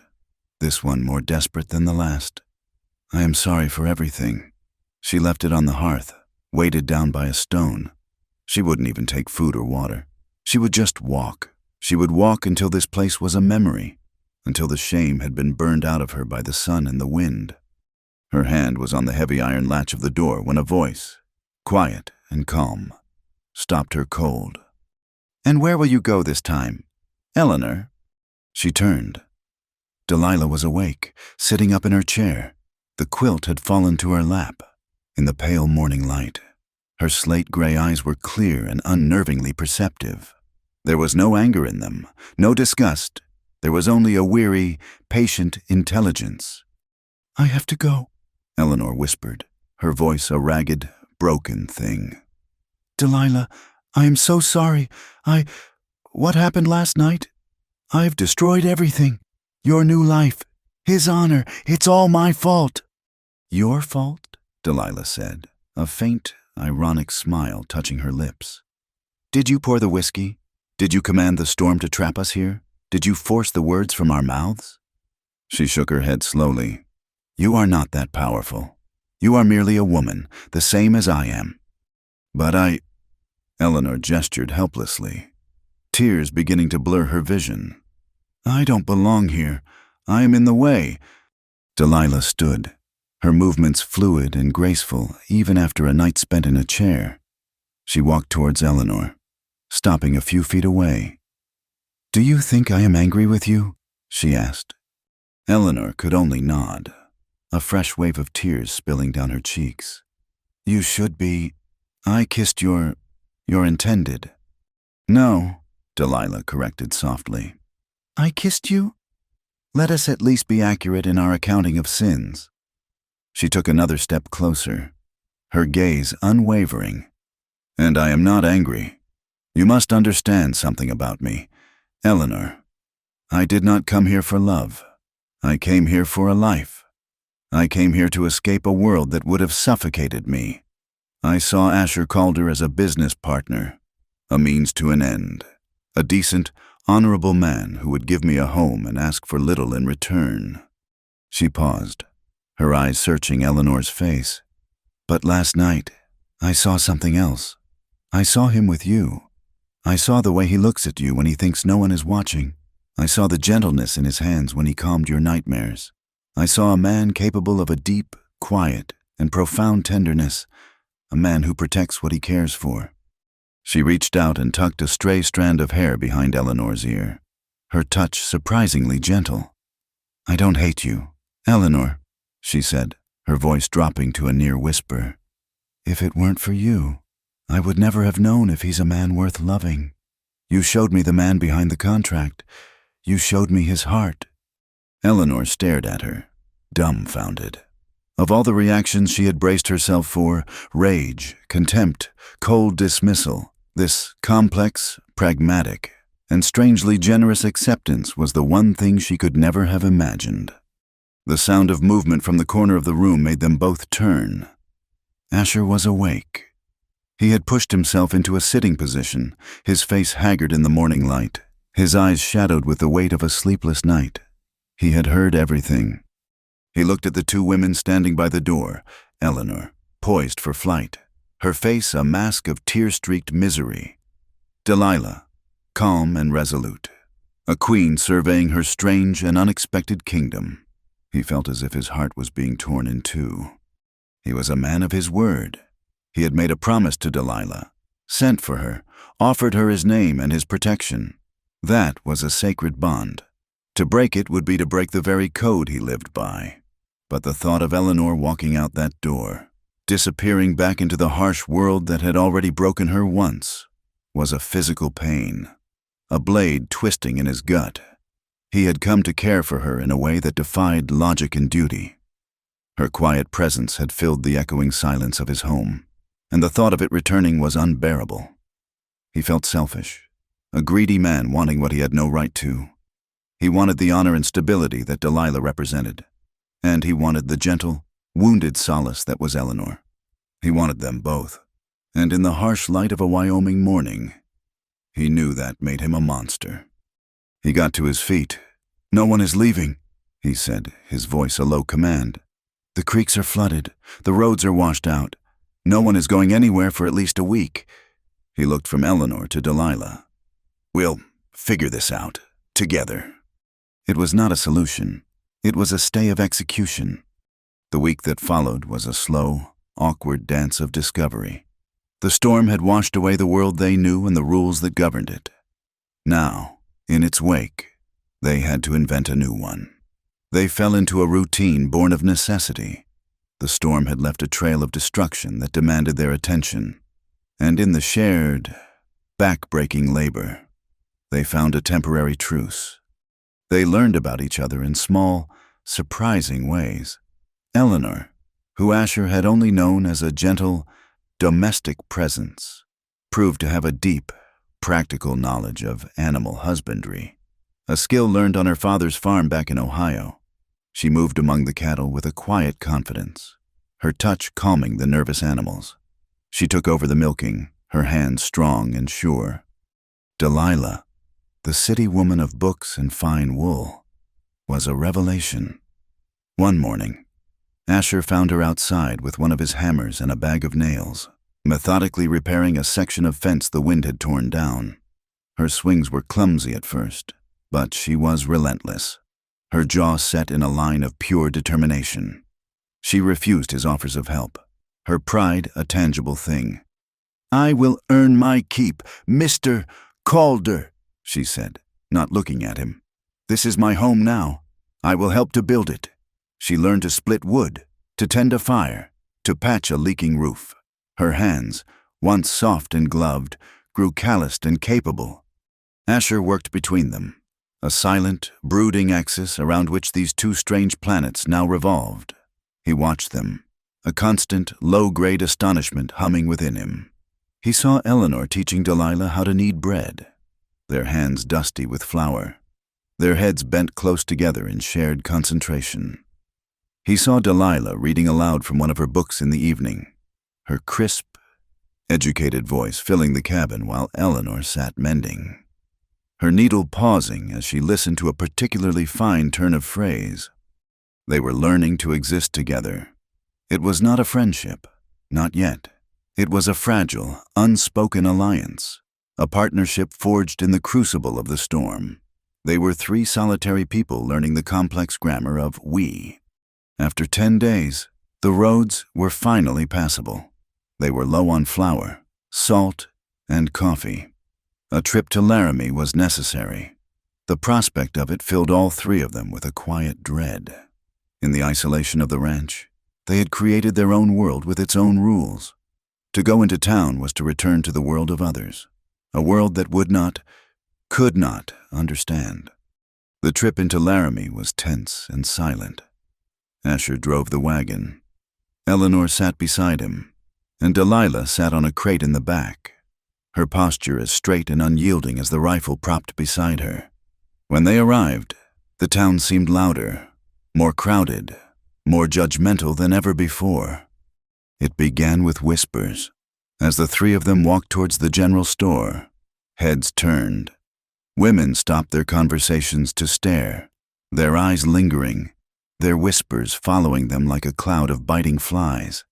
this one more desperate than the last. I am sorry for everything. She left it on the hearth, weighted down by a stone. She wouldn't even take food or water. She would just walk. She would walk until this place was a memory, until the shame had been burned out of her by the sun and the wind. Her hand was on the heavy iron latch of the door when a voice, quiet and calm, stopped her cold. "And where will you go this time? Eleanor?" She turned. Delilah was awake, sitting up in her chair. The quilt had fallen to her lap. In the pale morning light, her slate-gray eyes were clear and unnervingly perceptive. There was no anger in them, no disgust. There was only a weary, patient intelligence. "I have to go," Eleanor whispered, her voice a ragged, broken thing. "Delilah, I am so sorry. What happened last night? I've destroyed everything. Your new life, his honor, it's all my fault." "Your fault?" Delilah said, a faint, ironic smile touching her lips. "Did you pour the whiskey? Did you command the storm to trap us here? Did you force the words from our mouths?" She shook her head slowly. "You are not that powerful. You are merely a woman, the same as I am." "But Eleanor gestured helplessly, tears beginning to blur her vision. "I don't belong here. I am in the way." Delilah stood, her movements fluid and graceful even after a night spent in a chair. She walked towards Eleanor, stopping a few feet away. "Do you think I am angry with you?" she asked. Eleanor could only nod, a fresh wave of tears spilling down her cheeks. "You should be. I kissed your intended." "No," Delilah corrected softly. "I kissed you? Let us at least be accurate in our accounting of sins." She took another step closer, her gaze unwavering. "And I am not angry. You must understand something about me, Eleanor. I did not come here for love. I came here for a life. I came here to escape a world that would have suffocated me. I saw Asher Calder as a business partner, a means to an end, a decent, honorable man who would give me a home and ask for little in return." She paused, her eyes searching Eleanor's face. "But last night, I saw something else. I saw him with you. I saw the way he looks at you when he thinks no one is watching. I saw the gentleness in his hands when he calmed your nightmares. I saw a man capable of a deep, quiet, and profound tenderness, a man who protects what he cares for." She reached out and tucked a stray strand of hair behind Eleanor's ear, her touch surprisingly gentle. "I don't hate you, Eleanor," she said, her voice dropping to a near whisper. "If it weren't for you, I would never have known if he's a man worth loving. You showed me the man behind the contract. You showed me his heart." Eleanor stared at her, dumbfounded. Of all the reactions she had braced herself for, rage, contempt, cold dismissal, this complex, pragmatic, and strangely generous acceptance was the one thing she could never have imagined. The sound of movement from the corner of the room made them both turn. Asher was awake. He had pushed himself into a sitting position, his face haggard in the morning light, his eyes shadowed with the weight of a sleepless night. He had heard everything. He looked at the two women standing by the door, Eleanor, poised for flight, her face a mask of tear-streaked misery. Delilah, calm and resolute, a queen surveying her strange and unexpected kingdom. He felt as if his heart was being torn in two. He was a man of his word. He had made a promise to Delilah, sent for her, offered her his name and his protection. That was a sacred bond. To break it would be to break the very code he lived by. But the thought of Eleanor walking out that door, disappearing back into the harsh world that had already broken her once, was a physical pain, a blade twisting in his gut. He had come to care for her in a way that defied logic and duty. Her quiet presence had filled the echoing silence of his home, and the thought of it returning was unbearable. He felt selfish, a greedy man wanting what he had no right to. He wanted the honor and stability that Delilah represented, and he wanted the gentle, wounded solace that was Eleanor. He wanted them both, and in the harsh light of a Wyoming morning, he knew that made him a monster. He got to his feet. "No one is leaving," he said, his voice a low command. "The creeks are flooded. The roads are washed out. No one is going anywhere for at least a week." He looked from Eleanor to Delilah. "We'll figure this out, together." It was not a solution. It was a stay of execution. The week that followed was a slow, awkward dance of discovery. The storm had washed away the world they knew and the rules that governed it. Now, in its wake, they had to invent a new one. They fell into a routine born of necessity. The storm had left a trail of destruction that demanded their attention. And in the shared, back-breaking labor, they found a temporary truce. They learned about each other in small, surprising ways. Eleanor, who Asher had only known as a gentle, domestic presence, proved to have a deep, practical knowledge of animal husbandry, a skill learned on her father's farm back in Ohio. She moved among the cattle with a quiet confidence, her touch calming the nervous animals. She took over the milking, her hands strong and sure. Delilah, the city woman of books and fine wool, was a revelation. One morning, Asher found her outside with one of his hammers and a bag of nails, methodically repairing a section of fence the wind had torn down. Her swings were clumsy at first, but she was relentless, her jaw set in a line of pure determination. She refused his offers of help, her pride a tangible thing. "I will earn my keep, Mr. Calder," she said, not looking at him. "This is my home now. I will help to build it." She learned to split wood, to tend a fire, to patch a leaking roof. Her hands, once soft and gloved, grew calloused and capable. Asher worked between them, a silent, brooding axis around which these two strange planets now revolved. He watched them, a constant, low-grade astonishment humming within him. He saw Eleanor teaching Delilah how to knead bread, their hands dusty with flour, their heads bent close together in shared concentration. He saw Delilah reading aloud from one of her books in the evening, her crisp, educated voice filling the cabin while Eleanor sat mending, her needle pausing as she listened to a particularly fine turn of phrase. They were learning to exist together. It was not a friendship, not yet. It was a fragile, unspoken alliance, a partnership forged in the crucible of the storm. They were three solitary people learning the complex grammar of we. After 10 days, the roads were finally passable. They were low on flour, salt, and coffee. A trip to Laramie was necessary. The prospect of it filled all three of them with a quiet dread. In the isolation of the ranch, they had created their own world with its own rules. To go into town was to return to the world of others, a world that could not understand. The trip into Laramie was tense and silent. Asher drove the wagon. Eleanor sat beside him, and Delilah sat on a crate in the back, her posture as straight and unyielding as the rifle propped beside her. When they arrived, the town seemed louder, more crowded, more judgmental than ever before. It began with whispers. As the three of them walked towards the general store, heads turned. Women stopped their conversations to stare, their eyes lingering, their whispers following them like a cloud of biting flies.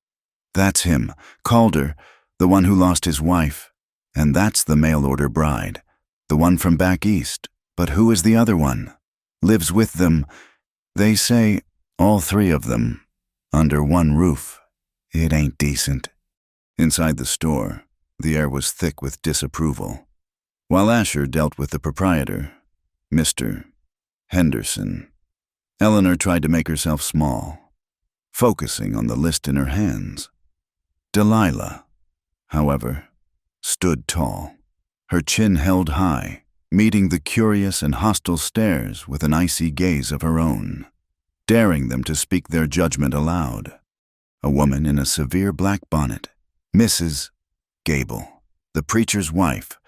"That's him, Calder, the one who lost his wife. And that's the mail-order bride, the one from back east. But who is the other one? Lives with them. They say, all three of them, under one roof. It ain't decent." Inside the store, the air was thick with disapproval. While Asher dealt with the proprietor, Mr. Henderson, Eleanor tried to make herself small, focusing on the list in her hands. Delilah, however, stood tall, her chin held high, meeting the curious and hostile stares with an icy gaze of her own, daring them to speak their judgment aloud. A woman in a severe black bonnet, Mrs. Gable, the preacher's wife,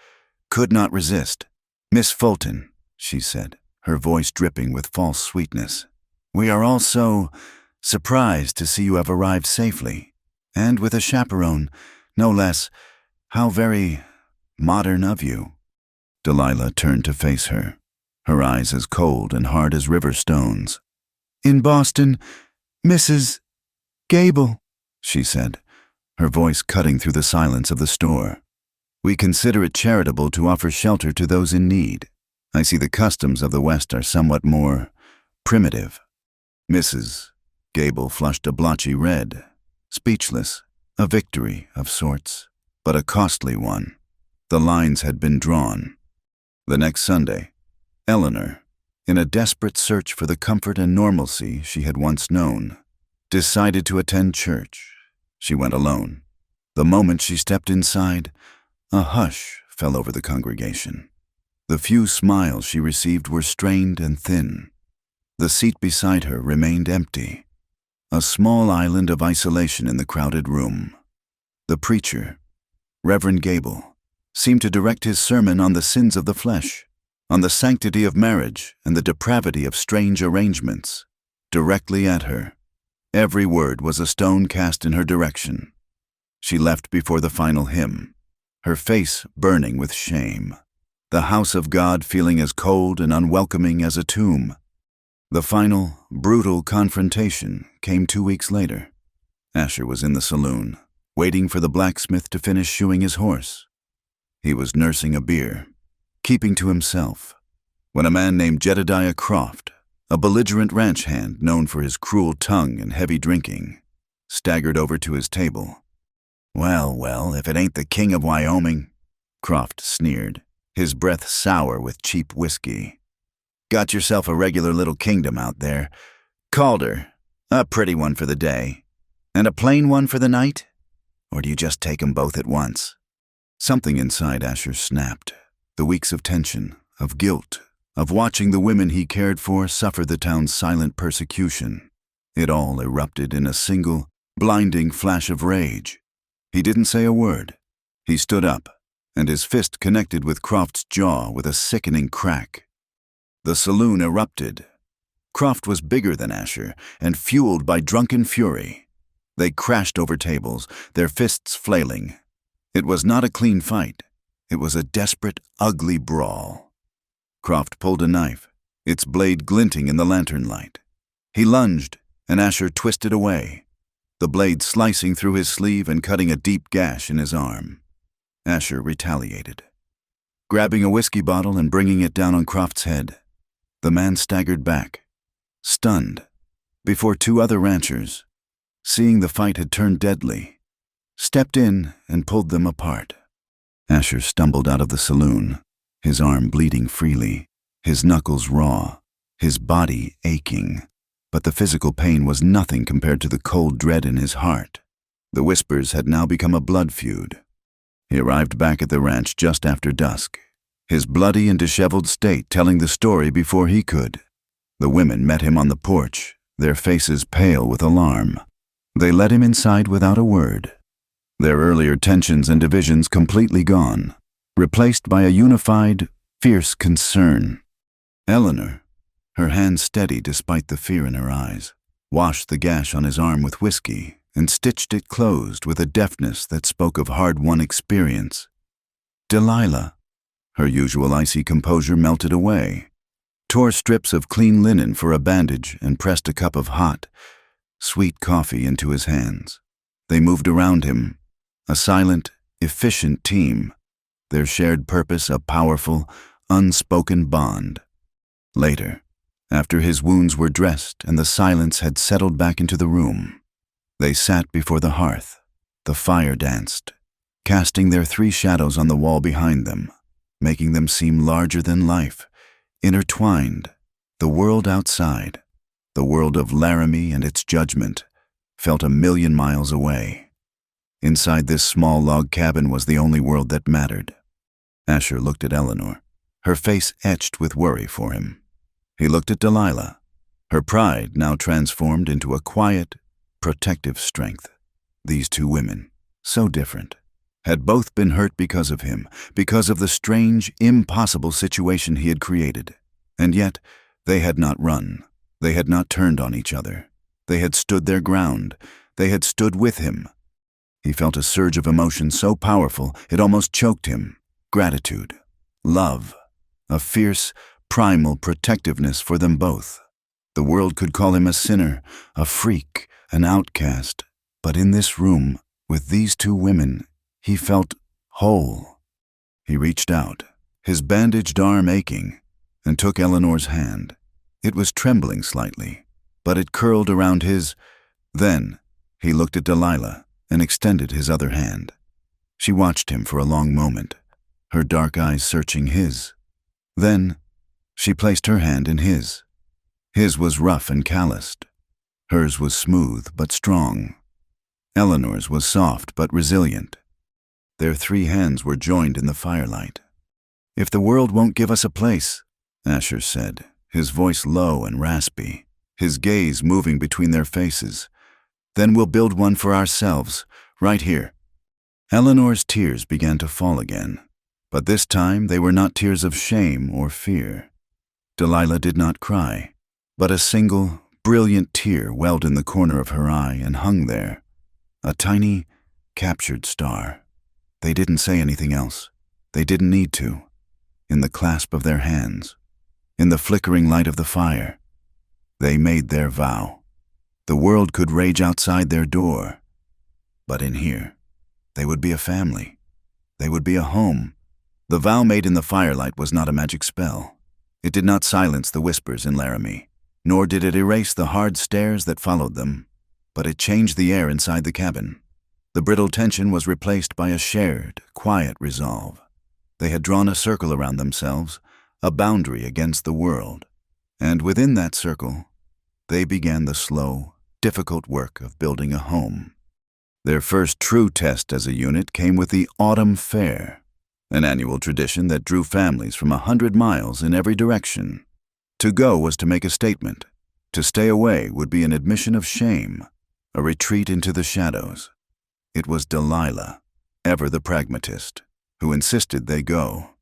could not resist. "Miss Fulton," she said, her voice dripping with false sweetness, "we are all so surprised to see you have arrived safely, and with a chaperone, no less. How very modern of you." Delilah turned to face her, her eyes as cold and hard as river stones. "In Boston, Mrs. Gable," she said, her voice cutting through the silence of the store. "We consider it charitable to offer shelter to those in need. I see the customs of the West are somewhat more primitive." Mrs. Gable flushed a blotchy red, speechless, a victory of sorts, but a costly one. The lines had been drawn. The next Sunday, Eleanor, in a desperate search for the comfort and normalcy she had once known, decided to attend church. She went alone. The moment she stepped inside, a hush fell over the congregation. The few smiles she received were strained and thin. The seat beside her remained empty, a small island of isolation in the crowded room. The preacher, Reverend Gable, seemed to direct his sermon on the sins of the flesh, on the sanctity of marriage and the depravity of strange arrangements, directly at her. Every word was a stone cast in her direction. She left before the final hymn, her face burning with shame, the house of God feeling as cold and unwelcoming as a tomb. The final, brutal confrontation came 2 weeks later. Asher was in the saloon, waiting for the blacksmith to finish shoeing his horse. He was nursing a beer, keeping to himself, when a man named Jedediah Croft, a belligerent ranch hand known for his cruel tongue and heavy drinking, staggered over to his table. Well, if it ain't the King of Wyoming," Croft sneered, his breath sour with cheap whiskey. "Got yourself a regular little kingdom out there. Calder, a pretty one for the day, and a plain one for the night? Or do you just take 'em both at once?" Something inside Asher snapped. The weeks of tension, of guilt, of watching the women he cared for suffer the town's silent persecution. It all erupted in a single, blinding flash of rage. He didn't say a word. He stood up, and his fist connected with Croft's jaw with a sickening crack. The saloon erupted. Croft was bigger than Asher and fueled by drunken fury. They crashed over tables, their fists flailing. It was not a clean fight. It was a desperate, ugly brawl. Croft pulled a knife, its blade glinting in the lantern light. He lunged, and Asher twisted away, the blade slicing through his sleeve and cutting a deep gash in his arm. Asher retaliated, grabbing a whiskey bottle and bringing it down on Croft's head. The man staggered back, stunned, before 2 other ranchers, seeing the fight had turned deadly, stepped in and pulled them apart. Asher stumbled out of the saloon, his arm bleeding freely, his knuckles raw, his body aching. But the physical pain was nothing compared to the cold dread in his heart. The whispers had now become a blood feud. He arrived back at the ranch just after dusk, his bloody and disheveled state telling the story before he could. The women met him on the porch, their faces pale with alarm. They led him inside without a word, their earlier tensions and divisions completely gone, replaced by a unified, fierce concern. Eleanor, her hand steady despite the fear in her eyes, washed the gash on his arm with whiskey and stitched it closed with a deftness that spoke of hard-won experience. Delilah, her usual icy composure melted away, tore strips of clean linen for a bandage and pressed a cup of hot, sweet coffee into his hands. They moved around him, a silent, efficient team, their shared purpose a powerful, unspoken bond. Later, after his wounds were dressed and the silence had settled back into the room, they sat before the hearth. The fire danced, casting their 3 shadows on the wall behind them, making them seem larger than life, intertwined. The world outside, the world of Laramie and its judgment, felt 1,000,000 miles away. Inside this small log cabin was the only world that mattered. Asher looked at Eleanor, her face etched with worry for him. He looked at Delilah, her pride now transformed into a quiet, protective strength. These 2 women, so different, had both been hurt because of him, because of the strange, impossible situation he had created. And yet, they had not run. They had not turned on each other. They had stood their ground. They had stood with him. He felt a surge of emotion so powerful it almost choked him. Gratitude, love, a fierce, primal protectiveness for them both. The world could call him a sinner, a freak, an outcast, but in this room, with these 2 women, he felt whole. He reached out, his bandaged arm aching, and took Eleanor's hand. It was trembling slightly, but it curled around his. Then he looked at Delilah and extended his other hand. She watched him for a long moment, her dark eyes searching his. Then she placed her hand in his. His was rough and calloused. Hers was smooth but strong. Eleanor's was soft but resilient. Their 3 hands were joined in the firelight. "If the world won't give us a place," Asher said, his voice low and raspy, his gaze moving between their faces, "then we'll build one for ourselves, right here." Eleanor's tears began to fall again, but this time they were not tears of shame or fear. Delilah did not cry, but a single, brilliant tear welled in the corner of her eye and hung there, a tiny, captured star. They didn't say anything else. They didn't need to. In the clasp of their hands, in the flickering light of the fire, they made their vow. The world could rage outside their door, but in here, they would be a family. They would be a home. The vow made in the firelight was not a magic spell. It did not silence the whispers in Laramie, nor did it erase the hard stares that followed them, but it changed the air inside the cabin. The brittle tension was replaced by a shared, quiet resolve. They had drawn a circle around themselves, a boundary against the world, and within that circle, they began the slow, difficult work of building a home. Their first true test as a unit came with the Autumn Fair, an annual tradition that drew families from 100 miles in every direction. To go was to make a statement. To stay away would be an admission of shame, a retreat into the shadows. It was Delilah, ever the pragmatist, who insisted they go.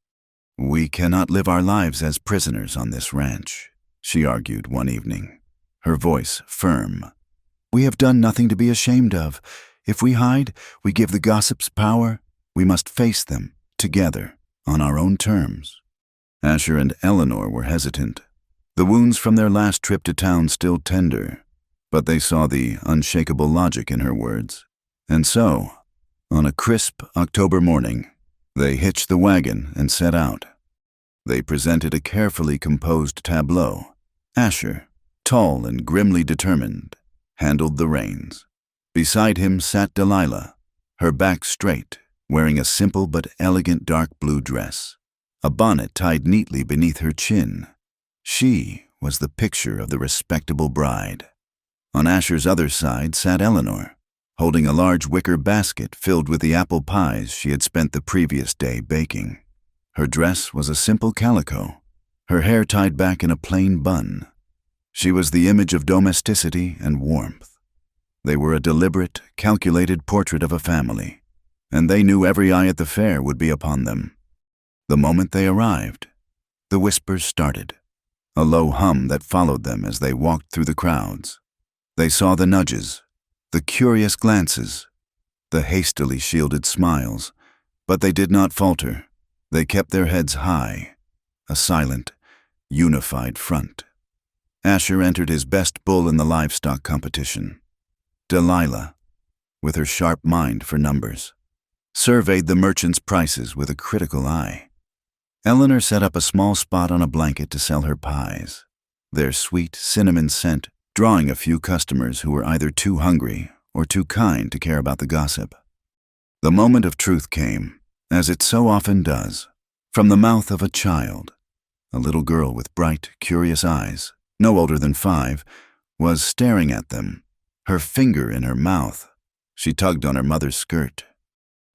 "We cannot live our lives as prisoners on this ranch," she argued one evening, her voice firm. "We have done nothing to be ashamed of. If we hide, we give the gossips power. We must face them, together, on our own terms." Asher and Eleanor were hesitant, the wounds from their last trip to town still tender, but they saw the unshakable logic in her words. And so, on a crisp October morning, they hitched the wagon and set out. They presented a carefully composed tableau. Asher, tall and grimly determined, handled the reins. Beside him sat Delilah, her back straight, wearing a simple but elegant dark blue dress, a bonnet tied neatly beneath her chin. She was the picture of the respectable bride. On Asher's other side sat Eleanor, holding a large wicker basket filled with the apple pies she had spent the previous day baking. Her dress was a simple calico, her hair tied back in a plain bun. She was the image of domesticity and warmth. They were a deliberate, calculated portrait of a family, and they knew every eye at the fair would be upon them. The moment they arrived, the whispers started, a low hum that followed them as they walked through the crowds. They saw the nudges, the curious glances, the hastily shielded smiles, but they did not falter. They kept their heads high, a silent, unified front. Asher entered his best bull in the livestock competition. Delilah, with her sharp mind for numbers, surveyed the merchants' prices with a critical eye. Eleanor set up a small spot on a blanket to sell her pies, their sweet cinnamon scent drawing a few customers who were either too hungry or too kind to care about the gossip. The moment of truth came, as it so often does, from the mouth of a child. A little girl with bright, curious eyes, no older than 5, was staring at them, her finger in her mouth. She tugged on her mother's skirt.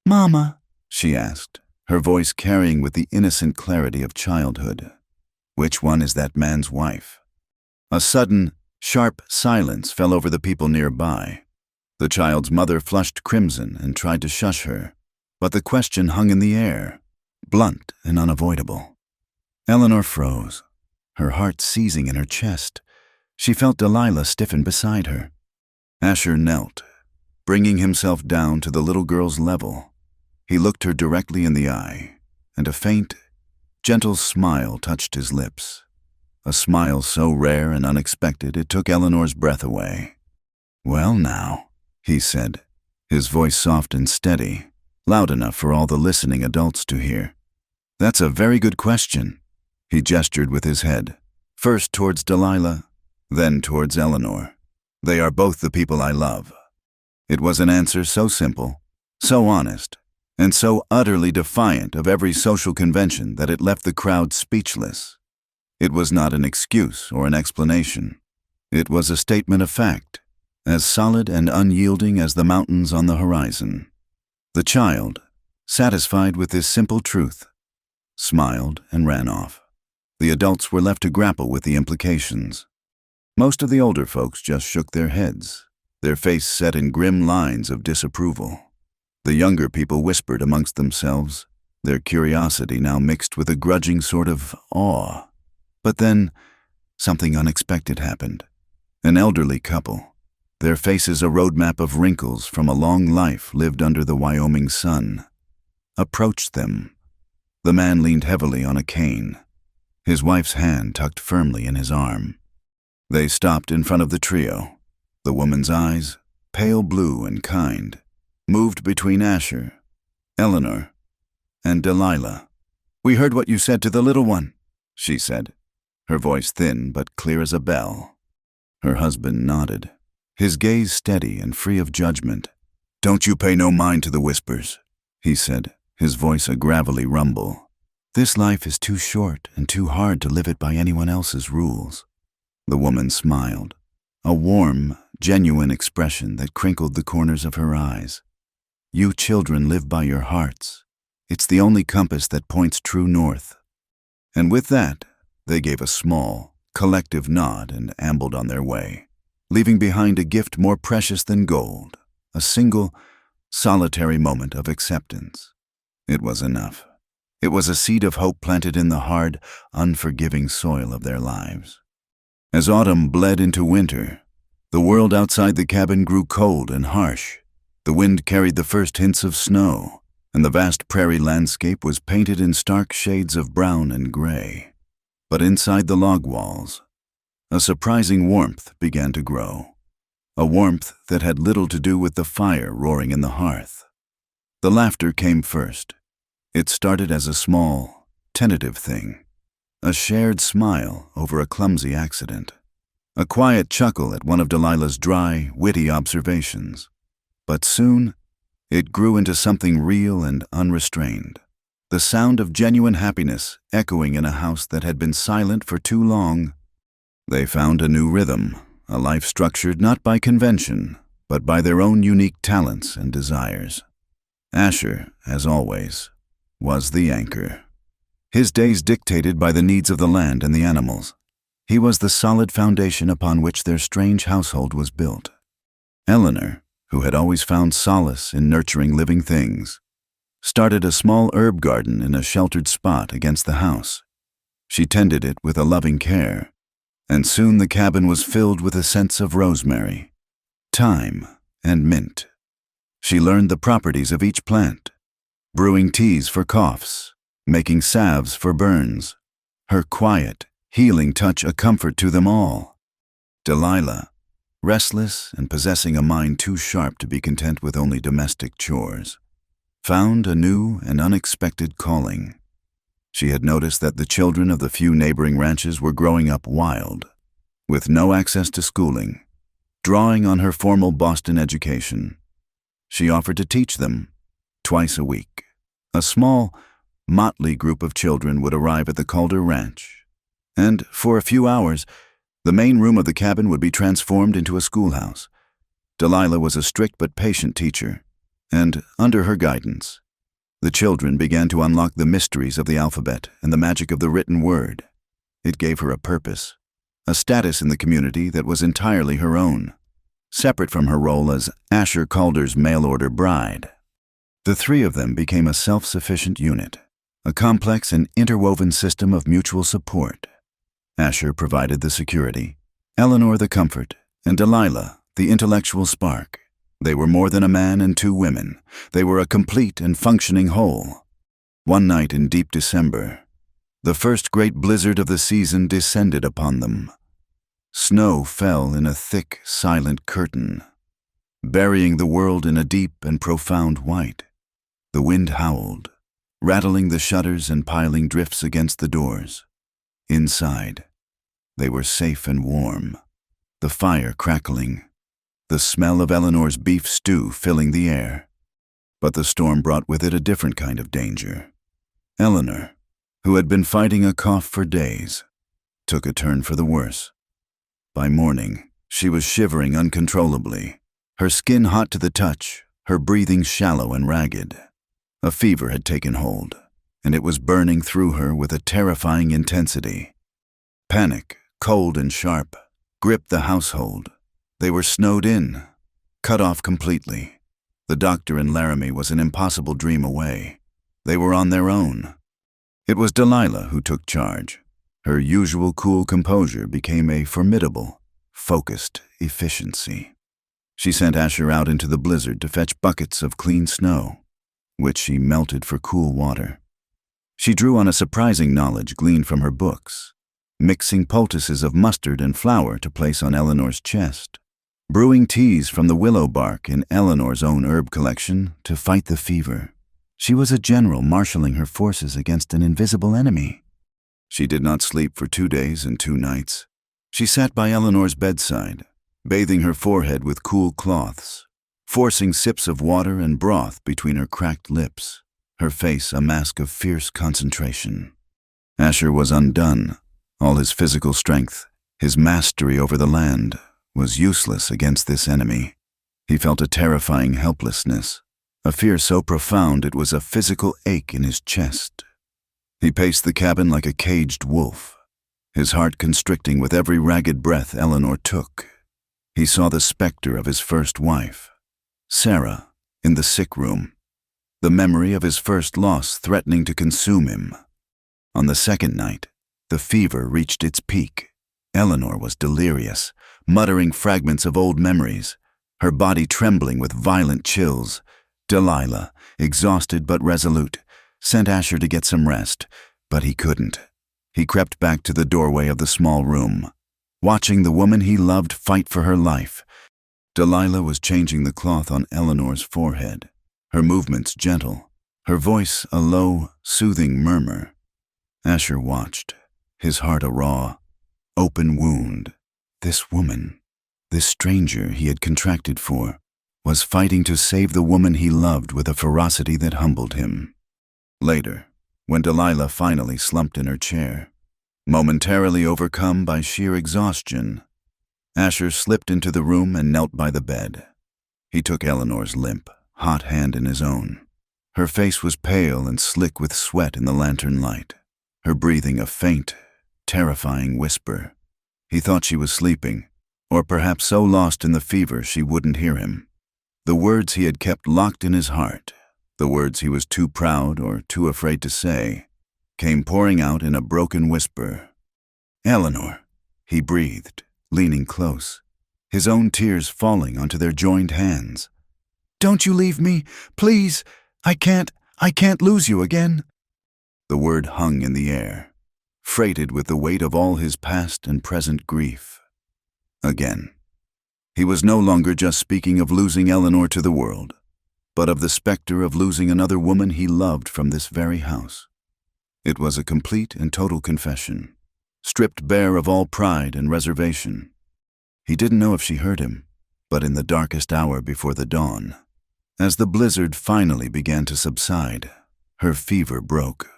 "Mama," she asked, her voice carrying with the innocent clarity of childhood, "which one is that man's wife?" A sudden, sharp silence fell over the people nearby. The child's mother flushed crimson and tried to shush her, but the question hung in the air, blunt and unavoidable. Eleanor froze, her heart seizing in her chest. She felt Delilah stiffen beside her. Asher knelt, bringing himself down to the little girl's level. He looked her directly in the eye, and a faint, gentle smile touched his lips. A smile so rare and unexpected it took Eleanor's breath away. "Well now," he said, his voice soft and steady, loud enough for all the listening adults to hear. "That's a very good question." He gestured with his head, first towards Delilah, then towards Eleanor. "They are both the people I love." It was an answer so simple, so honest, and so utterly defiant of every social convention that it left the crowd speechless. It was not an excuse or an explanation. It was a statement of fact, as solid and unyielding as the mountains on the horizon. The child, satisfied with this simple truth, smiled and ran off. The adults were left to grapple with the implications. Most of the older folks just shook their heads, their face set in grim lines of disapproval. The younger people whispered amongst themselves, their curiosity now mixed with a grudging sort of awe. But then, something unexpected happened. An elderly couple, their faces a roadmap of wrinkles from a long life lived under the Wyoming sun, approached them. The man leaned heavily on a cane, his wife's hand tucked firmly in his arm. They stopped in front of the trio. The woman's eyes, pale blue and kind, moved between Asher, Eleanor, and Delilah. "We heard what you said to the little one," she said, her voice thin but clear as a bell. Her husband nodded, his gaze steady and free of judgment. "Don't you pay no mind to the whispers," he said, his voice a gravelly rumble. "This life is too short and too hard to live it by anyone else's rules." The woman smiled, a warm, genuine expression that crinkled the corners of her eyes. "You children live by your hearts. It's the only compass that points true north." And with that, they gave a small, collective nod and ambled on their way, leaving behind a gift more precious than gold, a single, solitary moment of acceptance. It was enough. It was a seed of hope planted in the hard, unforgiving soil of their lives. As autumn bled into winter, the world outside the cabin grew cold and harsh. The wind carried the first hints of snow, and the vast prairie landscape was painted in stark shades of brown and gray. But inside the log walls, a surprising warmth began to grow, a warmth that had little to do with the fire roaring in the hearth. The laughter came first. It started as a small, tentative thing, a shared smile over a clumsy accident, a quiet chuckle at one of Delilah's dry, witty observations. But soon, it grew into something real and unrestrained, the sound of genuine happiness echoing in a house that had been silent for too long. They found a new rhythm, a life structured not by convention, but by their own unique talents and desires. Asher, as always, was the anchor. His days dictated by the needs of the land and the animals. He was the solid foundation upon which their strange household was built. Eleanor, who had always found solace in nurturing living things, started a small herb garden in a sheltered spot against the house. She tended it with a loving care, and soon the cabin was filled with a sense of rosemary, thyme, and mint. She learned the properties of each plant, brewing teas for coughs, making salves for burns, her quiet, healing touch a comfort to them all. Delilah, restless and possessing a mind too sharp to be content with only domestic chores, found a new and unexpected calling. She had noticed that the children of the few neighboring ranches were growing up wild, with no access to schooling. Drawing on her formal Boston education, she offered to teach them twice a week. A small, motley group of children would arrive at the Calder Ranch, and for a few hours, the main room of the cabin would be transformed into a schoolhouse. Delilah was a strict but patient teacher, and under her guidance, the children began to unlock the mysteries of the alphabet and the magic of the written word. It gave her a purpose, a status in the community that was entirely her own, separate from her role as Asher Calder's mail-order bride. The three of them became a self-sufficient unit, a complex and interwoven system of mutual support. Asher provided the security, Eleanor the comfort, and Delilah the intellectual spark. They were more than a man and two women. They were a complete and functioning whole. One night in deep December, the first great blizzard of the season descended upon them. Snow fell in a thick, silent curtain, burying the world in a deep and profound white. The wind howled, rattling the shutters and piling drifts against the doors. Inside, they were safe and warm, the fire crackling, the smell of Eleanor's beef stew filling the air. But the storm brought with it a different kind of danger. Eleanor, who had been fighting a cough for days, took a turn for the worse. By morning, she was shivering uncontrollably, her skin hot to the touch, her breathing shallow and ragged. A fever had taken hold, and it was burning through her with a terrifying intensity. Panic, cold and sharp, gripped the household. They were snowed in, cut off completely. The doctor in Laramie was an impossible dream away. They were on their own. It was Delilah who took charge. Her usual cool composure became a formidable, focused efficiency. She sent Asher out into the blizzard to fetch buckets of clean snow, which she melted for cool water. She drew on a surprising knowledge gleaned from her books, mixing poultices of mustard and flour to place on Eleanor's chest, brewing teas from the willow bark in Eleanor's own herb collection to fight the fever. She was a general marshaling her forces against an invisible enemy. She did not sleep for 2 days and 2 nights. She sat by Eleanor's bedside, bathing her forehead with cool cloths, forcing sips of water and broth between her cracked lips, her face a mask of fierce concentration. Asher was undone. All his physical strength, his mastery over the land, was useless against this enemy. He felt a terrifying helplessness, a fear so profound it was a physical ache in his chest. He paced the cabin like a caged wolf, his heart constricting with every ragged breath Eleanor took. He saw the specter of his first wife, Sarah, in the sick room, the memory of his first loss threatening to consume him. On the second night, the fever reached its peak. Eleanor was delirious, muttering fragments of old memories, her body trembling with violent chills. Delilah, exhausted but resolute, sent Asher to get some rest, but he couldn't. He crept back to the doorway of the small room, watching the woman he loved fight for her life. Delilah was changing the cloth on Eleanor's forehead, her movements gentle, her voice a low, soothing murmur. Asher watched, his heart a raw, open wound. This woman, this stranger he had contracted for, was fighting to save the woman he loved with a ferocity that humbled him. Later, when Delilah finally slumped in her chair, momentarily overcome by sheer exhaustion, Asher slipped into the room and knelt by the bed. He took Eleanor's limp, hot hand in his own. Her face was pale and slick with sweat in the lantern light, her breathing a faint, terrifying whisper. He thought she was sleeping, or perhaps so lost in the fever she wouldn't hear him. The words he had kept locked in his heart, the words he was too proud or too afraid to say, came pouring out in a broken whisper. "Eleanor," he breathed, leaning close, his own tears falling onto their joined hands. "Don't you leave me, please. I can't lose you again." The word hung in the air, freighted with the weight of all his past and present grief. Again. He was no longer just speaking of losing Eleanor to the world, but of the specter of losing another woman he loved from this very house. It was a complete and total confession, stripped bare of all pride and reservation. He didn't know if she heard him, but in the darkest hour before the dawn, as the blizzard finally began to subside, her fever broke.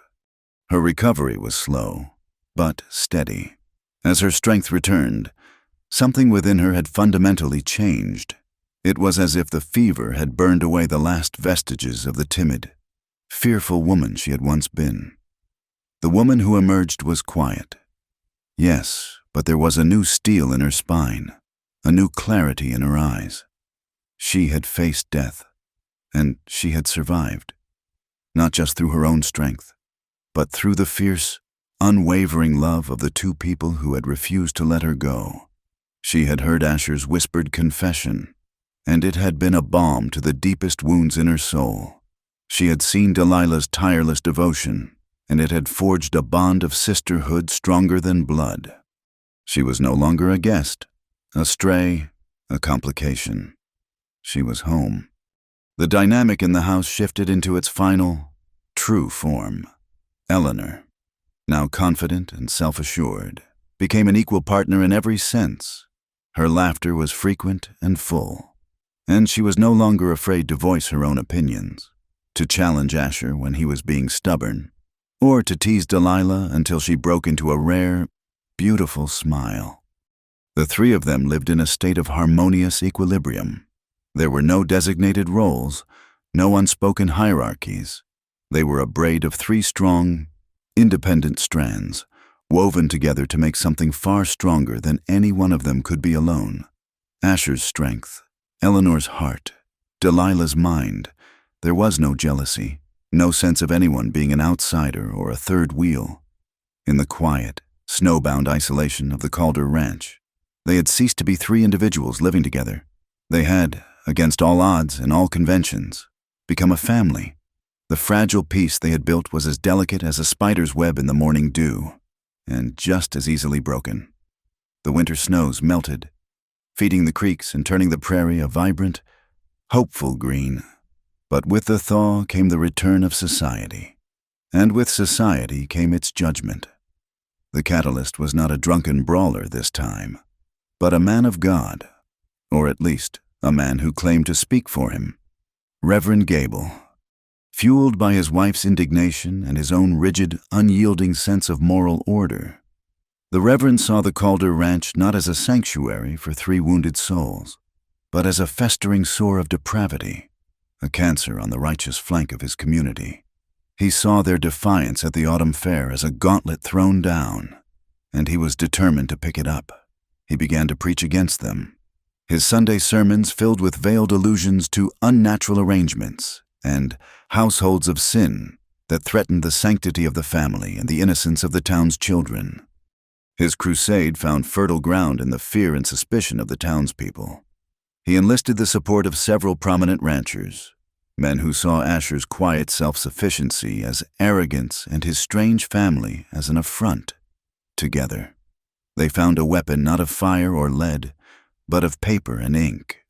Her recovery was slow, but steady. As her strength returned, something within her had fundamentally changed. It was as if the fever had burned away the last vestiges of the timid, fearful woman she had once been. The woman who emerged was quiet. Yes, but there was a new steel in her spine, a new clarity in her eyes. She had faced death, and she had survived, not just through her own strength, but through the fierce, unwavering love of the two people who had refused to let her go. She had heard Asher's whispered confession, and it had been a balm to the deepest wounds in her soul. She had seen Delilah's tireless devotion, and it had forged a bond of sisterhood stronger than blood. She was no longer a guest, a stray, a complication. She was home. The dynamic in the house shifted into its final, true form. Eleanor, now confident and self-assured, became an equal partner in every sense. Her laughter was frequent and full, and she was no longer afraid to voice her own opinions, to challenge Asher when he was being stubborn, or to tease Delilah until she broke into a rare, beautiful smile. The three of them lived in a state of harmonious equilibrium. There were no designated roles, no unspoken hierarchies. They were a braid of 3 strong, independent strands, woven together to make something far stronger than any one of them could be alone. Asher's strength, Eleanor's heart, Delilah's mind. There was no jealousy, no sense of anyone being an outsider or a third wheel. In the quiet, snowbound isolation of the Calder Ranch, they had ceased to be 3 individuals living together. They had, against all odds and all conventions, become a family. The fragile peace they had built was as delicate as a spider's web in the morning dew, and just as easily broken. The winter snows melted, feeding the creeks and turning the prairie a vibrant, hopeful green. But with the thaw came the return of society, and with society came its judgment. The catalyst was not a drunken brawler this time, but a man of God, or at least a man who claimed to speak for him, Reverend Gable. Fueled by his wife's indignation and his own rigid, unyielding sense of moral order, the Reverend saw the Calder Ranch not as a sanctuary for 3 wounded souls, but as a festering sore of depravity, a cancer on the righteous flank of his community. He saw their defiance at the autumn fair as a gauntlet thrown down, and he was determined to pick it up. He began to preach against them. His Sunday sermons filled with veiled allusions to unnatural arrangements and households of sin that threatened the sanctity of the family and the innocence of the town's children. His crusade found fertile ground in the fear and suspicion of the townspeople. He enlisted the support of several prominent ranchers, men who saw Asher's quiet self-sufficiency as arrogance and his strange family as an affront. Together, they found a weapon not of fire or lead, but of paper and ink.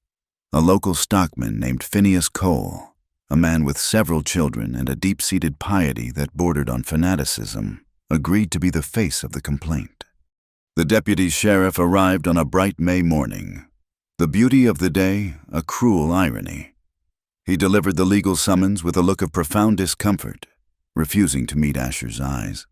A local stockman named Phineas Cole, a man with several children and a deep-seated piety that bordered on fanaticism, agreed to be the face of the complaint. The deputy sheriff arrived on a bright May morning. The beauty of the day, a cruel irony. He delivered the legal summons with a look of profound discomfort, refusing to meet Asher's eyes.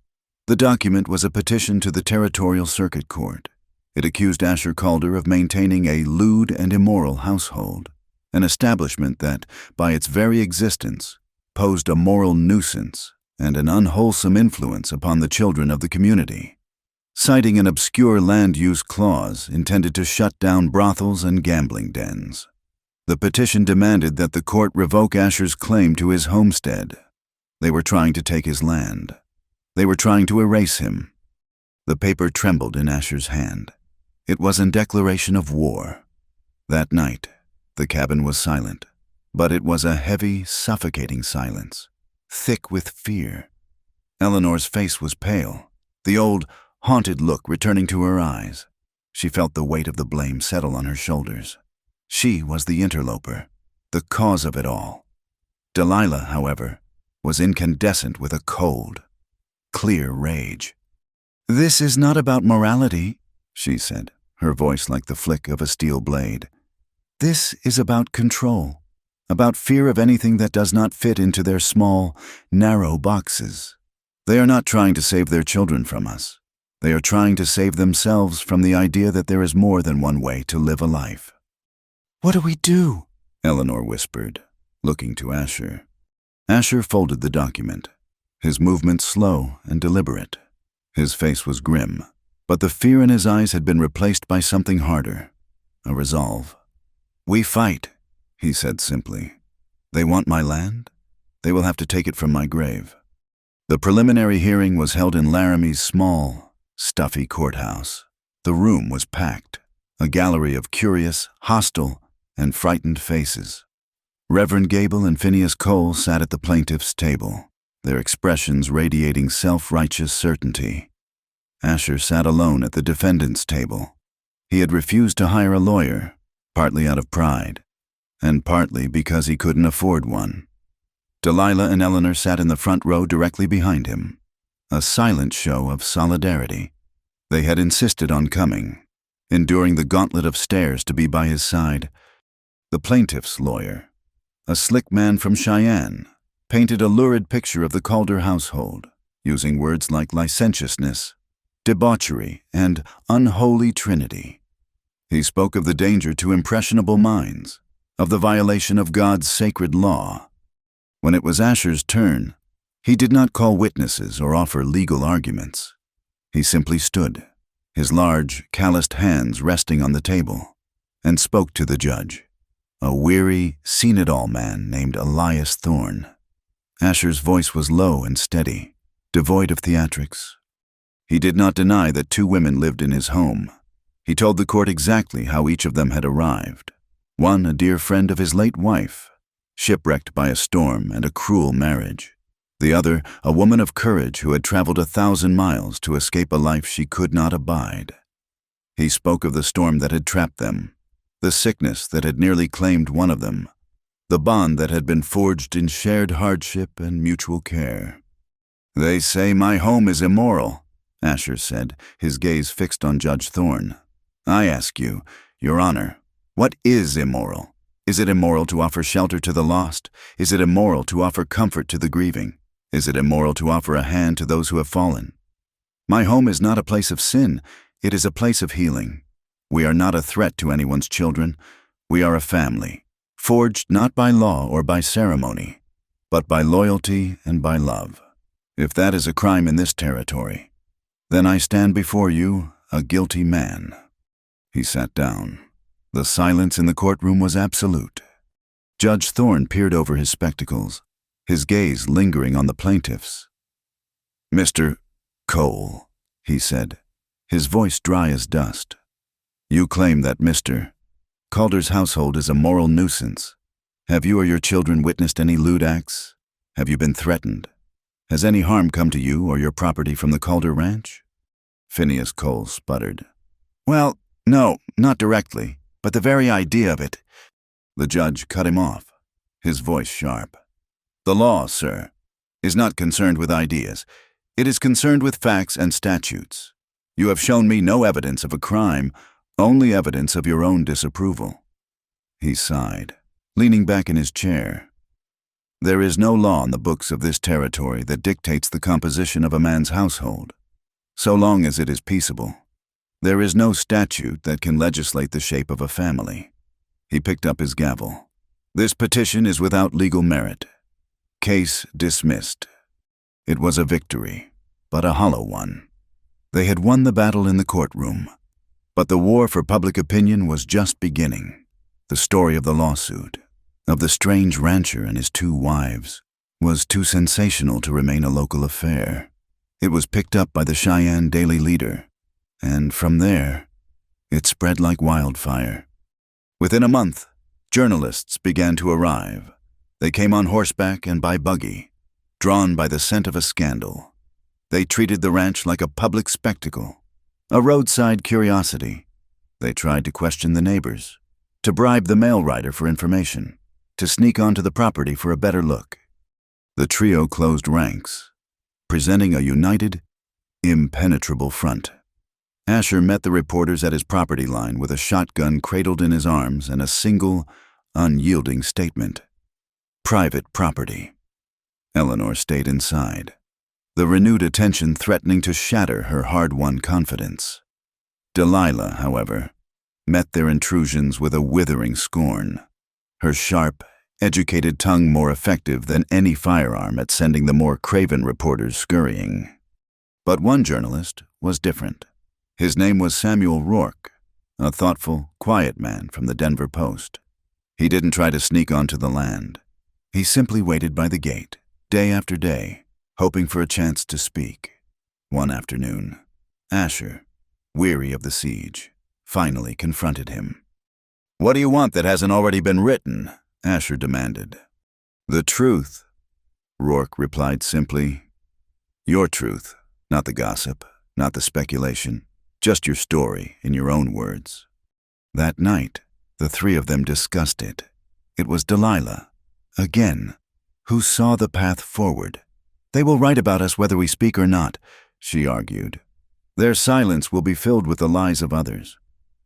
The document was a petition to the Territorial Circuit Court. It accused Asher Calder of maintaining a lewd and immoral household, an establishment that, by its very existence, posed a moral nuisance and an unwholesome influence upon the children of the community. Citing an obscure land use clause intended to shut down brothels and gambling dens, the petition demanded that the court revoke Asher's claim to his homestead. They were trying to take his land. They were trying to erase him. The paper trembled in Asher's hand. It was in declaration of war. That night, the cabin was silent, but it was a heavy, suffocating silence, thick with fear. Eleanor's face was pale, the old, haunted look returning to her eyes. She felt the weight of the blame settle on her shoulders. She was the interloper, the cause of it all. Delilah, however, was incandescent with a cold, clear rage. "This is not about morality," she said, her voice like the flick of a steel blade. "This is about control, about fear of anything that does not fit into their small, narrow boxes. They are not trying to save their children from us. They are trying to save themselves from the idea that there is more than one way to live a life." "What do we do?" Eleanor whispered, looking to Asher. Asher folded the document, his movements slow and deliberate. His face was grim, but the fear in his eyes had been replaced by something harder, a resolve. "We fight," he said simply. "They want my land? They will have to take it from my grave." The preliminary hearing was held in Laramie's small, stuffy courthouse. The room was packed, a gallery of curious, hostile, and frightened faces. Reverend Gable and Phineas Cole sat at the plaintiff's table, their expressions radiating self-righteous certainty. Asher sat alone at the defendant's table. He had refused to hire a lawyer, partly out of pride, and partly because he couldn't afford one. Delilah and Eleanor sat in the front row directly behind him, a silent show of solidarity. They had insisted on coming, enduring the gauntlet of stairs to be by his side. The plaintiff's lawyer, a slick man from Cheyenne, painted a lurid picture of the Calder household, using words like licentiousness, debauchery, and unholy trinity. He spoke of the danger to impressionable minds, of the violation of God's sacred law. When it was Asher's turn, he did not call witnesses or offer legal arguments. He simply stood, his large, calloused hands resting on the table, and spoke to the judge, a weary, seen-it-all man named Elias Thorne. Asher's voice was low and steady, devoid of theatrics. He did not deny that 2 women lived in his home. He told the court exactly how each of them had arrived, One, a dear friend of his late wife, shipwrecked by a storm and a cruel marriage. The other, a woman of courage who had traveled 1,000 miles to escape a life she could not abide. He spoke of the storm that had trapped them, the sickness that had nearly claimed one of them, the bond that had been forged in shared hardship and mutual care. "They say my home is immoral," Asher said, his gaze fixed on Judge Thorne. "I ask you, Your Honor, what is immoral? Is it immoral to offer shelter to the lost? Is it immoral to offer comfort to the grieving? Is it immoral to offer a hand to those who have fallen? My home is not a place of sin. It is a place of healing. We are not a threat to anyone's children. We are a family, forged not by law or by ceremony, but by loyalty and by love. If that is a crime in this territory, then I stand before you a guilty man." He sat down. The silence in the courtroom was absolute. Judge Thorne peered over his spectacles, his gaze lingering on the plaintiffs. "Mr. Cole," he said, his voice dry as dust, "you claim that Mr. Calder's household is a moral nuisance. Have you or your children witnessed any lewd acts? Have you been threatened? Has any harm come to you or your property from the Calder Ranch?" Phineas Cole sputtered. "Well, no, not directly, but the very idea of it." The judge cut him off, his voice sharp. "The law, sir, is not concerned with ideas. It is concerned with facts and statutes. You have shown me no evidence of a crime, only evidence of your own disapproval." He sighed, leaning back in his chair. "There is no law in the books of this territory that dictates the composition of a man's household, so long as it is peaceable. There is no statute that can legislate the shape of a family." He picked up his gavel. "This petition is without legal merit. Case dismissed." It was a victory, but a hollow one. They had won the battle in the courtroom, but the war for public opinion was just beginning. The story of the lawsuit, of the strange rancher and his 2 wives, was too sensational to remain a local affair. It was picked up by the Cheyenne Daily Leader, and from there, it spread like wildfire. Within a month, journalists began to arrive. They came on horseback and by buggy, drawn by the scent of a scandal. They treated the ranch like a public spectacle, a roadside curiosity. They tried to question the neighbors, to bribe the mail rider for information, to sneak onto the property for a better look. The trio closed ranks, presenting a united, impenetrable front. Asher met the reporters at his property line with a shotgun cradled in his arms and a single, unyielding statement: "Private property." Eleanor stayed inside, the renewed attention threatening to shatter her hard-won confidence. Delilah, however, met their intrusions with a withering scorn, her sharp, educated tongue more effective than any firearm at sending the more craven reporters scurrying. But one journalist was different. His name was Samuel Rourke, a thoughtful, quiet man from the Denver Post. He didn't try to sneak onto the land. He simply waited by the gate, day after day, hoping for a chance to speak. One afternoon, Asher, weary of the siege, finally confronted him. "What do you want that hasn't already been written?" Asher demanded. "The truth," Rourke replied simply. "Your truth, not the gossip, not the speculation, just your story in your own words." That night, the 3 of them discussed it. It was Delilah, again, who saw the path forward. "They will write about us whether we speak or not," she argued. "Their silence will be filled with the lies of others.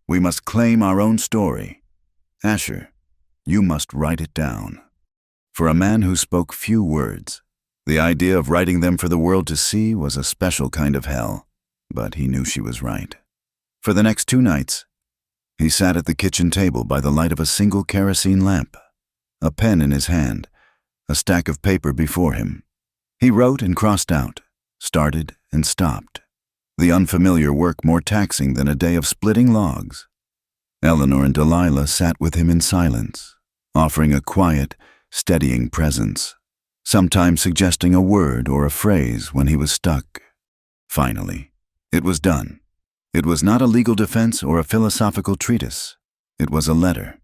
We must claim our own story. Asher, you must write it down." For a man who spoke few words, the idea of writing them for the world to see was a special kind of hell, but he knew she was right. For the next 2 nights, he sat at the kitchen table by the light of a single kerosene lamp, a pen in his hand, a stack of paper before him. He wrote and crossed out, started and stopped, the unfamiliar work more taxing than a day of splitting logs. Eleanor and Delilah sat with him in silence, offering a quiet, steadying presence, sometimes suggesting a word or a phrase when he was stuck. Finally, it was done. It was not a legal defense or a philosophical treatise. It was a letter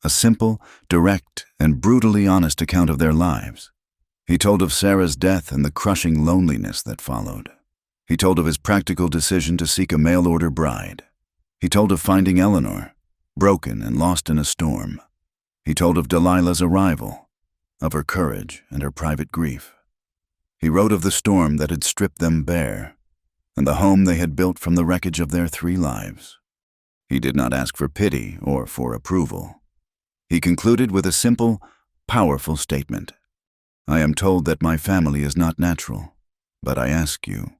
A simple, direct, and brutally honest account of their lives. He told of Sarah's death and the crushing loneliness that followed. He told of his practical decision to seek a mail-order bride. He told of finding Eleanor, broken and lost in a storm. He told of Delilah's arrival, of her courage and her private grief. He wrote of the storm that had stripped them bare, and the home they had built from the wreckage of their 3 lives. He did not ask for pity or for approval. He concluded with a simple, powerful statement. I am told that my family is not natural, but I ask you,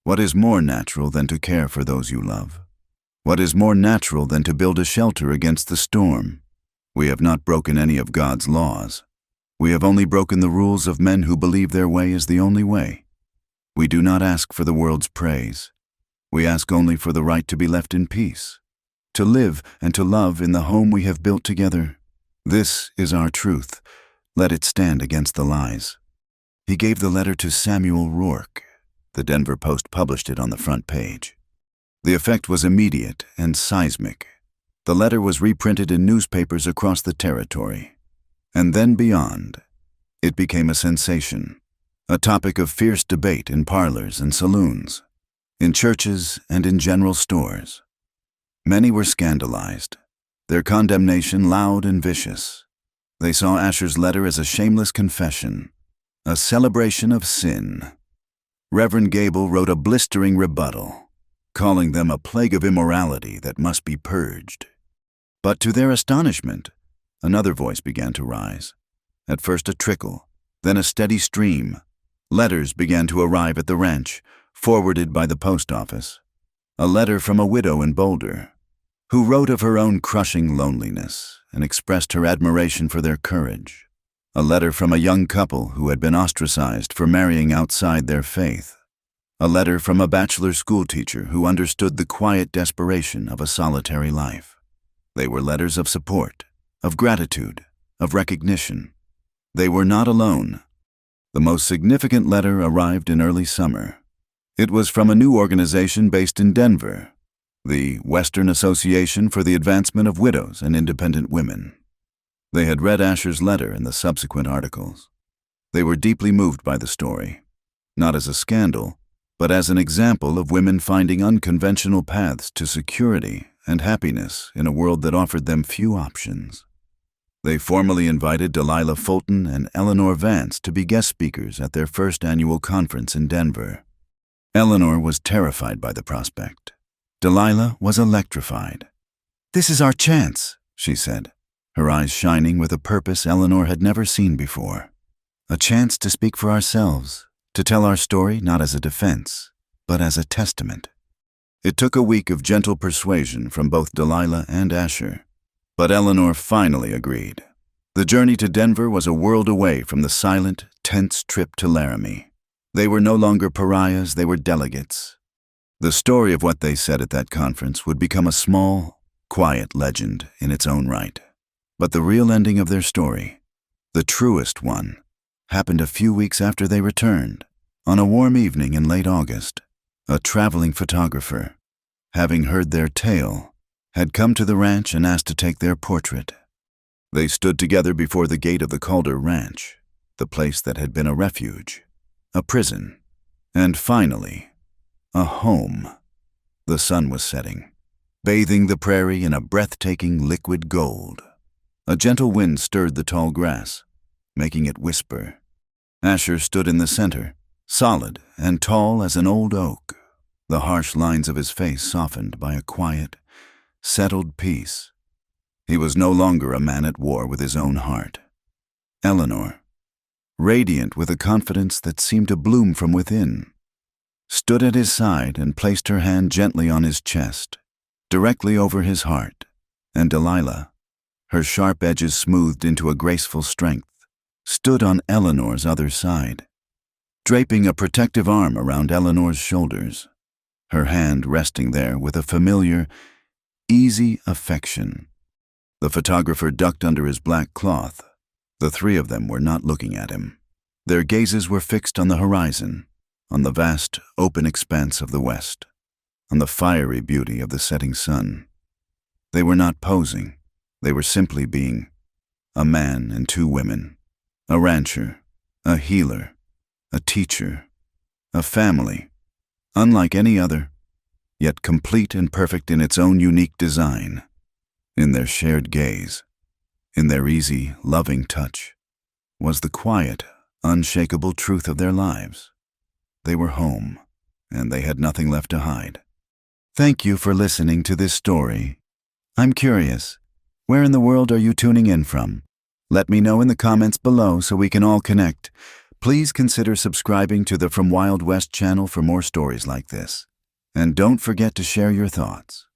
what is more natural than to care for those you love? What is more natural than to build a shelter against the storm? We have not broken any of God's laws. We have only broken the rules of men who believe their way is the only way. We do not ask for the world's praise. We ask only for the right to be left in peace, to live and to love in the home we have built together. This is our truth. Let it stand against the lies. He gave the letter to Samuel Rourke. The Denver Post published it on the front page. The effect was immediate and seismic. The letter was reprinted in newspapers across the territory. And then beyond, it became a sensation, a topic of fierce debate in parlors and saloons, in churches and in general stores. Many were scandalized, their condemnation loud and vicious. They saw Asher's letter as a shameless confession, a celebration of sin. Reverend Gable wrote a blistering rebuttal, calling them a plague of immorality that must be purged. But to their astonishment, another voice began to rise. At first a trickle, then a steady stream. Letters began to arrive at the ranch, forwarded by the post office. A letter from a widow in Boulder, who wrote of her own crushing loneliness and expressed her admiration for their courage. A letter from a young couple who had been ostracized for marrying outside their faith. A letter from a bachelor school teacher who understood the quiet desperation of a solitary life. They were letters of support, of gratitude, of recognition. They were not alone. The most significant letter arrived in early summer. It was from a new organization based in Denver, the Western Association for the Advancement of Widows and Independent Women. They had read Asher's letter and the subsequent articles. They were deeply moved by the story, not as a scandal, but as an example of women finding unconventional paths to security and happiness in a world that offered them few options. They formally invited Delilah Fulton and Eleanor Vance to be guest speakers at their first annual conference in Denver. Eleanor was terrified by the prospect. Delilah was electrified. "This is our chance," she said, her eyes shining with a purpose Eleanor had never seen before. A chance to speak for ourselves, to tell our story not as a defense, but as a testament. It took a week of gentle persuasion from both Delilah and Asher, but Eleanor finally agreed. The journey to Denver was a world away from the silent, tense trip to Laramie. They were no longer pariahs, they were delegates. The story of what they said at that conference would become a small, quiet legend in its own right. But the real ending of their story, the truest one, happened a few weeks after they returned. On a warm evening in late August, a traveling photographer, having heard their tale, had come to the ranch and asked to take their portrait. They stood together before the gate of the Calder Ranch, the place that had been a refuge, a prison, and finally, a home. The sun was setting, bathing the prairie in a breathtaking liquid gold. A gentle wind stirred the tall grass, making it whisper. Asher stood in the center, solid and tall as an old oak, the harsh lines of his face softened by a quiet, settled peace. He was no longer a man at war with his own heart. Eleanor, radiant with a confidence that seemed to bloom from within, stood at his side and placed her hand gently on his chest, directly over his heart, and Delilah, her sharp edges smoothed into a graceful strength, stood on Eleanor's other side, draping a protective arm around Eleanor's shoulders, her hand resting there with a familiar, easy affection. The photographer ducked under his black cloth. The 3 of them were not looking at him. Their gazes were fixed on the horizon, on the vast, open expanse of the west, on the fiery beauty of the setting sun. They were not posing. They were simply being A man and two women. A rancher. A healer. A teacher. A family. Unlike any other, yet complete and perfect in its own unique design. In their shared gaze, in their easy, loving touch, was the quiet, unshakable truth of their lives. They were home, and they had nothing left to hide. Thank you for listening to this story. I'm curious, where in the world are you tuning in from? Let me know in the comments below so we can all connect. Please consider subscribing to the From Wild West channel for more stories like this. And don't forget to share your thoughts.